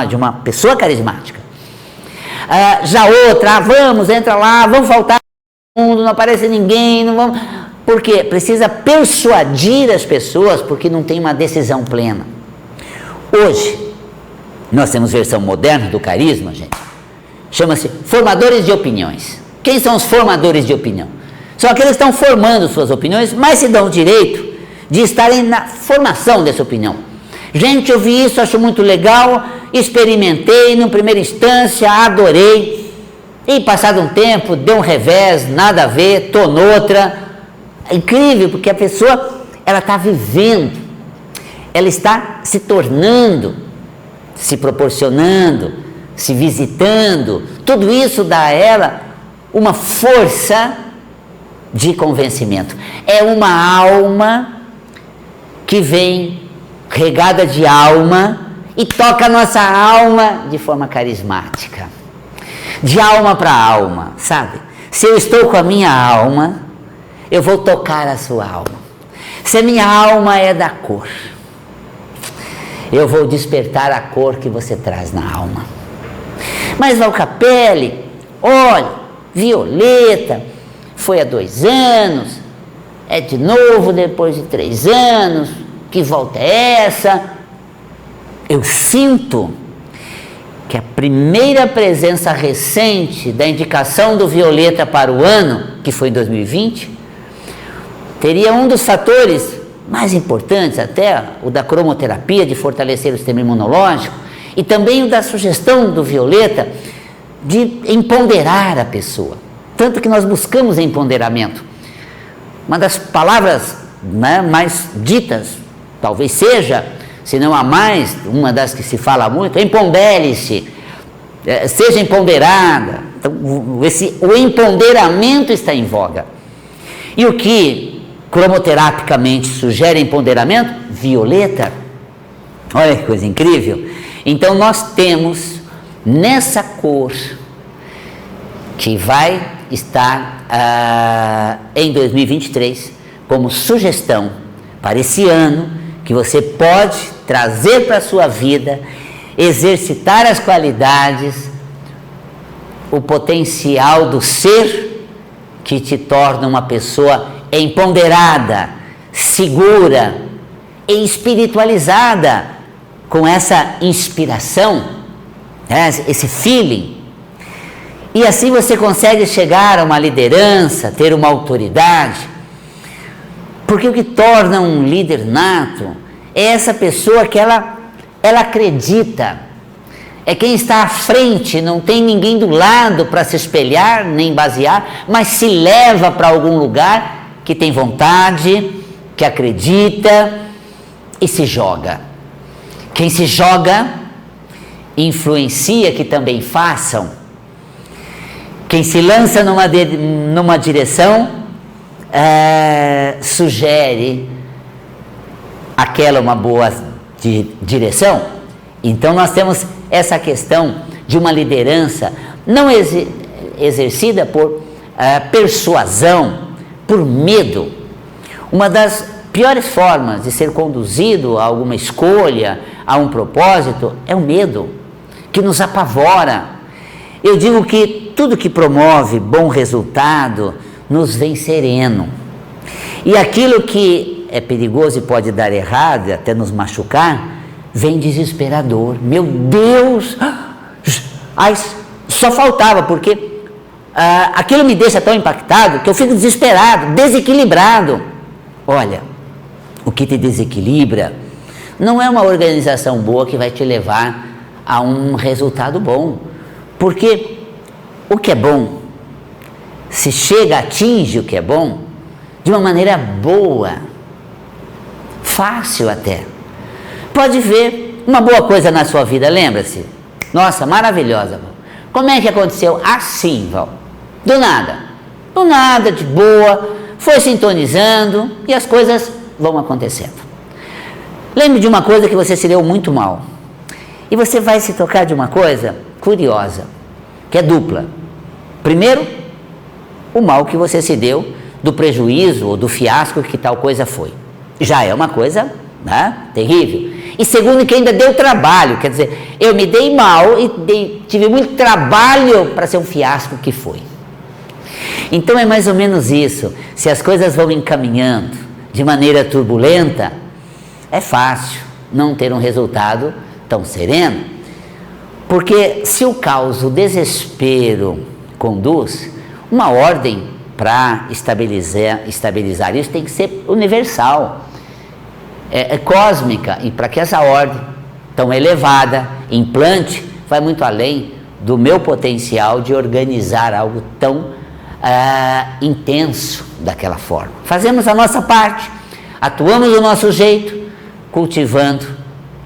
de uma pessoa carismática. Já outra, vamos, entra lá, vamos faltar no mundo, não aparece ninguém, não vamos... Porque precisa persuadir as pessoas, porque não tem uma decisão plena. Hoje, nós temos versão moderna do carisma, gente. Chama-se formadores de opiniões. Quem são os formadores de opinião? São aqueles que estão formando suas opiniões, mas se dão o direito de estarem na formação dessa opinião. Gente, eu vi isso, acho muito legal, experimentei, numa primeira instância, adorei, e passado um tempo, deu um revés, nada a ver, tô noutra. É incrível, porque a pessoa, ela está vivendo, ela está se tornando, se proporcionando, se visitando, tudo isso dá a ela uma força de convencimento. É uma alma que vem regada de alma e toca a nossa alma de forma carismática, de alma para alma, sabe? Se eu estou com a minha alma, eu vou tocar a sua alma. Se a minha alma é da cor, eu vou despertar a cor que você traz na alma. Mas Val Capelli, olha, Violeta, foi há 2 anos, é de novo depois de 3 anos, que volta é essa? Eu sinto que a primeira presença recente da indicação do Violeta para o ano, que foi em 2020, teria um dos fatores mais importantes, até o da cromoterapia, de fortalecer o sistema imunológico, e também o da sugestão do Violeta de empoderar a pessoa. Tanto que nós buscamos empoderamento. Uma das palavras mais ditas, talvez seja, se não a mais, uma das que se fala muito, empodere-se, seja empoderada. Então, o empoderamento está em voga. E o que cromoterapicamente sugere empoderamento? Violeta. Olha que coisa incrível. Então nós temos nessa cor que vai estar em 2023 como sugestão para esse ano, que você pode trazer para a sua vida, exercitar as qualidades, o potencial do ser que te torna uma pessoa empoderada, segura e espiritualizada, com essa inspiração, esse feeling. E assim você consegue chegar a uma liderança, ter uma autoridade, porque o que torna um líder nato é essa pessoa que ela acredita, é quem está à frente, não tem ninguém do lado para se espelhar, nem basear, mas se leva para algum lugar que tem vontade, que acredita e se joga. Quem se joga influencia que também façam. Quem se lança numa direção sugere aquela uma boa direção. Então nós temos essa questão de uma liderança não exercida por persuasão, por medo. Uma das piores formas de ser conduzido a alguma escolha, a um propósito, é o medo, que nos apavora. Eu digo que tudo que promove bom resultado nos vem sereno. E aquilo que é perigoso e pode dar errado, até nos machucar, vem desesperador. Meu Deus! Ai, só faltava, porque aquilo me deixa tão impactado que eu fico desesperado, desequilibrado. Olha, o que te desequilibra não é uma organização boa que vai te levar a um resultado bom. Porque o que é bom, se chega, atinge o que é bom, de uma maneira boa, fácil até. Pode ver uma boa coisa na sua vida, lembra-se? Nossa, maravilhosa. Como é que aconteceu? Assim, Val. Do nada, de boa, foi sintonizando e as coisas vão acontecendo. Lembre de uma coisa que você se deu muito mal. E você vai se tocar de uma coisa curiosa, que é dupla. Primeiro, o mal que você se deu do prejuízo ou do fiasco que tal coisa foi. Já é uma coisa, terrível. E segundo, que ainda deu trabalho, quer dizer, eu me dei mal e tive muito trabalho para ser um fiasco que foi. Então é mais ou menos isso. Se as coisas vão encaminhando de maneira turbulenta, é fácil não ter um resultado tão sereno. Porque se o caos, o desespero conduz, uma ordem para estabilizar isso tem que ser universal, é cósmica, e para que essa ordem tão elevada implante, vai muito além do meu potencial de organizar algo tão intenso daquela forma. Fazemos a nossa parte, atuamos do nosso jeito, cultivando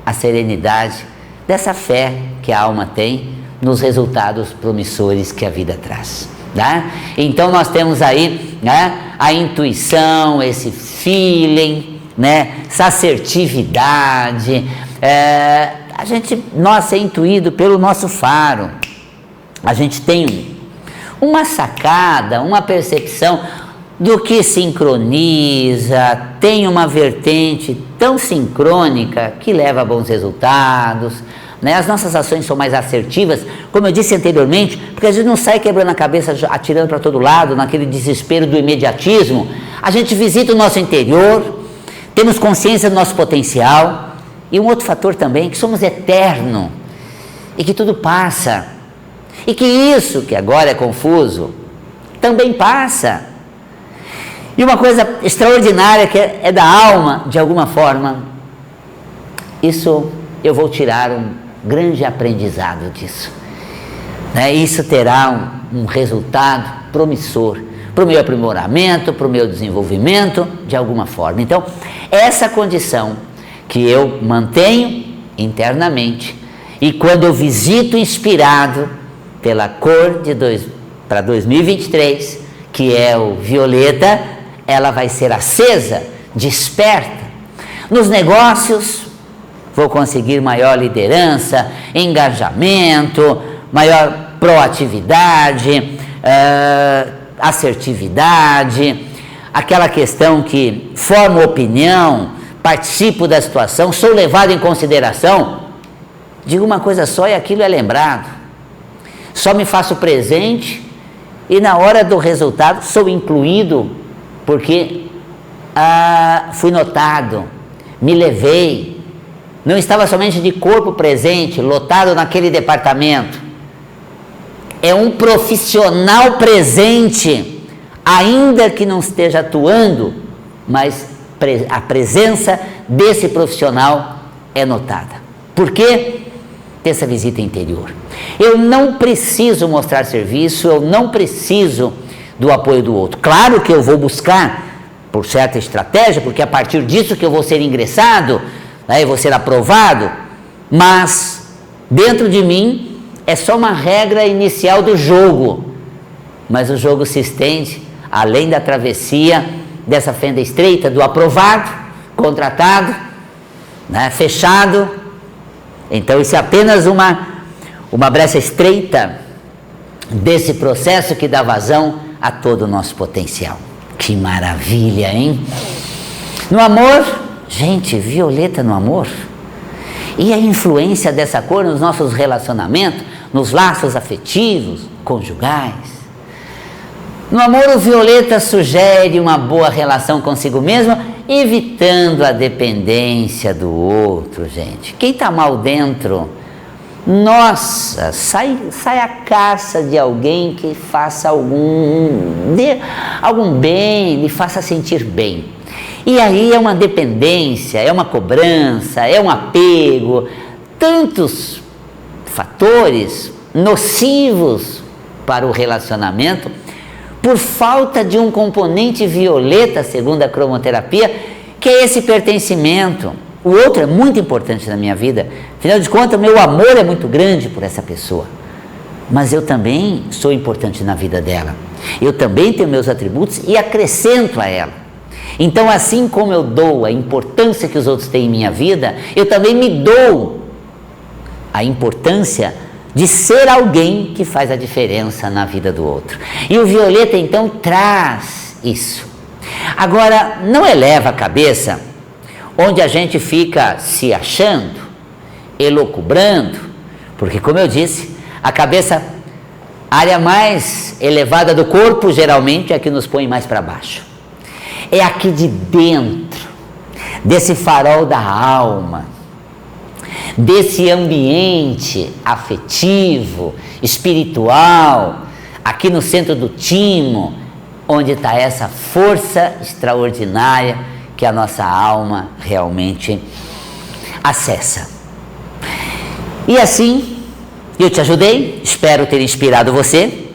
a serenidade dessa fé que a alma tem nos resultados promissores que a vida traz. Então nós temos aí a intuição, esse feeling, essa assertividade. Nós é intuído pelo nosso faro. A gente tem uma sacada, uma percepção do que sincroniza, tem uma vertente tão sincrônica que leva a bons resultados. As nossas ações são mais assertivas, como eu disse anteriormente, porque a gente não sai quebrando a cabeça, atirando para todo lado, naquele desespero do imediatismo. A gente visita o nosso interior, temos consciência do nosso potencial, e um outro fator também, que somos eternos, e que tudo passa, e que isso, que agora é confuso, também passa. E uma coisa extraordinária que é da alma, de alguma forma, isso eu vou tirar um grande aprendizado disso. Isso terá um resultado promissor para o meu aprimoramento, para o meu desenvolvimento, de alguma forma. Então, essa condição que eu mantenho internamente, e quando eu visito inspirado pela cor para 2023, que é o violeta, ela vai ser acesa, desperta. Nos negócios, vou conseguir maior liderança, engajamento, maior proatividade, assertividade, aquela questão que formo opinião, participo da situação, sou levado em consideração. Digo uma coisa só e aquilo é lembrado. Só me faço presente e na hora do resultado sou incluído porque fui notado, me levei. Não estava somente de corpo presente, lotado naquele departamento. É um profissional presente, ainda que não esteja atuando, mas a presença desse profissional é notada. Por quê? Dessa visita interior. Eu não preciso mostrar serviço, eu não preciso do apoio do outro. Claro que eu vou buscar por certa estratégia, porque é a partir disso que eu vou ser ingressado, né, e vou ser aprovado, mas dentro de mim é só uma regra inicial do jogo, mas o jogo se estende além da travessia dessa fenda estreita do aprovado, contratado, né, fechado. Então isso é apenas uma brecha estreita desse processo que dá vazão a todo o nosso potencial. Que maravilha, hein? No amor, gente, violeta no amor. E a influência dessa cor nos nossos relacionamentos, nos laços afetivos, conjugais. No amor, o violeta sugere uma boa relação consigo mesmo, evitando a dependência do outro, gente. Quem está mal dentro, nossa, sai a caça de alguém que faça algum bem, lhe faça sentir bem. E aí é uma dependência, é uma cobrança, é um apego, tantos fatores nocivos para o relacionamento, por falta de um componente violeta, segundo a cromoterapia, que é esse pertencimento. O outro é muito importante na minha vida, afinal de contas, meu amor é muito grande por essa pessoa, mas eu também sou importante na vida dela, eu também tenho meus atributos e acrescento a ela. Então, assim como eu dou a importância que os outros têm em minha vida, eu também me dou a importância de ser alguém que faz a diferença na vida do outro. E o violeta, então, traz isso. Agora, não eleva a cabeça, onde a gente fica se achando, elucubrando, porque, como eu disse, a cabeça, a área mais elevada do corpo, geralmente é a que nos põe mais para baixo. É aqui de dentro, desse farol da alma, desse ambiente afetivo, espiritual, aqui no centro do timo, onde está essa força extraordinária que a nossa alma realmente acessa. E assim, eu te ajudei, espero ter inspirado você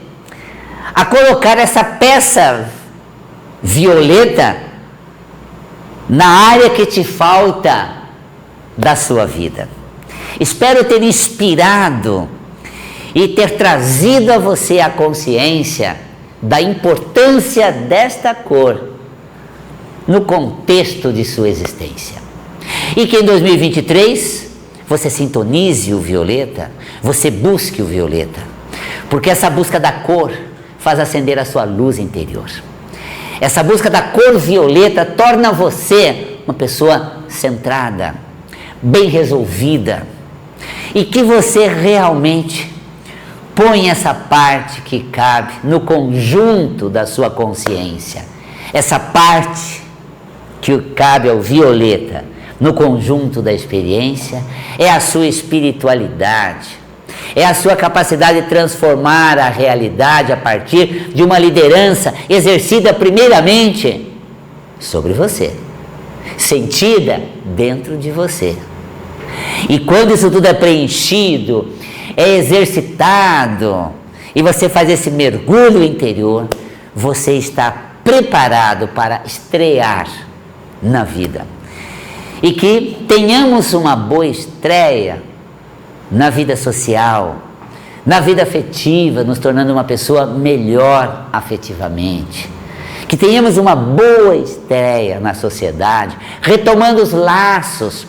a colocar essa peça violeta na área que te falta da sua vida. Espero ter inspirado e ter trazido a você a consciência da importância desta cor no contexto de sua existência. E que em 2023 você sintonize o violeta, você busque o violeta, porque essa busca da cor faz acender a sua luz interior. Essa busca da cor violeta torna você uma pessoa centrada, bem resolvida, e que você realmente põe essa parte que cabe no conjunto da sua consciência, essa parte que cabe ao violeta no conjunto da experiência, é a sua espiritualidade, é a sua capacidade de transformar a realidade a partir de uma liderança exercida primeiramente sobre você, sentida dentro de você. E quando isso tudo é preenchido, é exercitado, e você faz esse mergulho interior, você está preparado para estrear na vida. E que tenhamos uma boa estreia na vida social, na vida afetiva, nos tornando uma pessoa melhor afetivamente. que tenhamos uma boa estreia na sociedade, retomando os laços,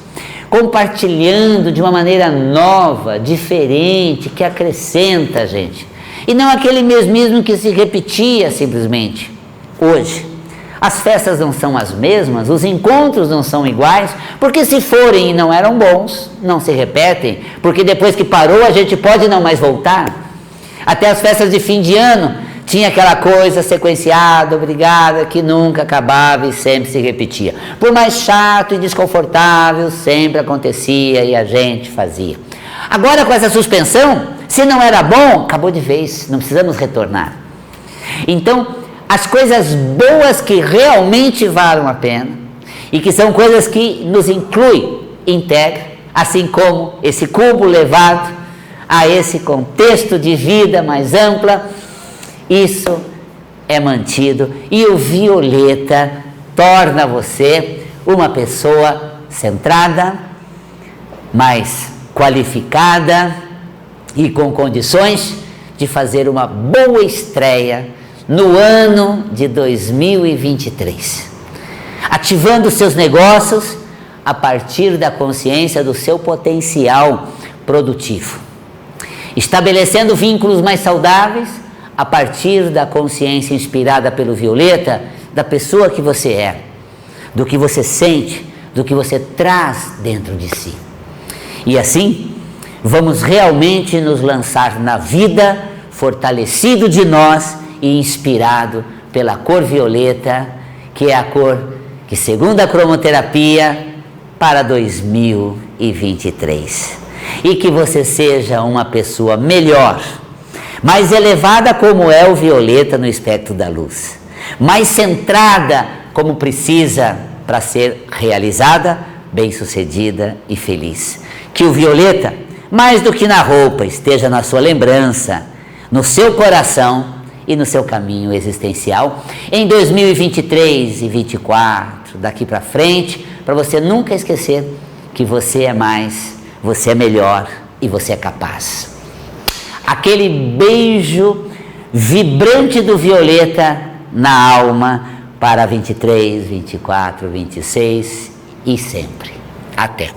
compartilhando de uma maneira nova, diferente, que acrescenta a gente. E não aquele mesmismo que se repetia simplesmente. Hoje, as festas não são as mesmas, os encontros não são iguais, porque se forem e não eram bons, não se repetem, porque depois que parou a gente pode não mais voltar. Até as festas de fim de ano tinha aquela coisa sequenciada, obrigada, que nunca acabava e sempre se repetia. Por mais chato e desconfortável, sempre acontecia e a gente fazia. Agora com essa suspensão, se não era bom, acabou de vez, não precisamos retornar. Então, as coisas boas que realmente valem a pena e que são coisas que nos incluem, integram, assim como esse cubo levado a esse contexto de vida mais ampla, isso é mantido e o violeta torna você uma pessoa centrada, mais qualificada e com condições de fazer uma boa estreia no ano de 2023, ativando seus negócios a partir da consciência do seu potencial produtivo, estabelecendo vínculos mais saudáveis a partir da consciência inspirada pelo violeta da pessoa que você é, do que você sente, do que você traz dentro de si. E assim, vamos realmente nos lançar na vida fortalecido de nós e inspirado pela cor violeta, que é a cor que, segundo a cromoterapia, para 2023. E que você seja uma pessoa melhor, mais elevada como é o violeta no espectro da luz, mais centrada como precisa para ser realizada, bem-sucedida e feliz. Que o violeta, mais do que na roupa, esteja na sua lembrança, no seu coração e no seu caminho existencial em 2023 e 2024, daqui para frente, para você nunca esquecer que você é mais, você é melhor e você é capaz. Aquele beijo vibrante do violeta na alma para 23, 24, 26 e sempre. Até.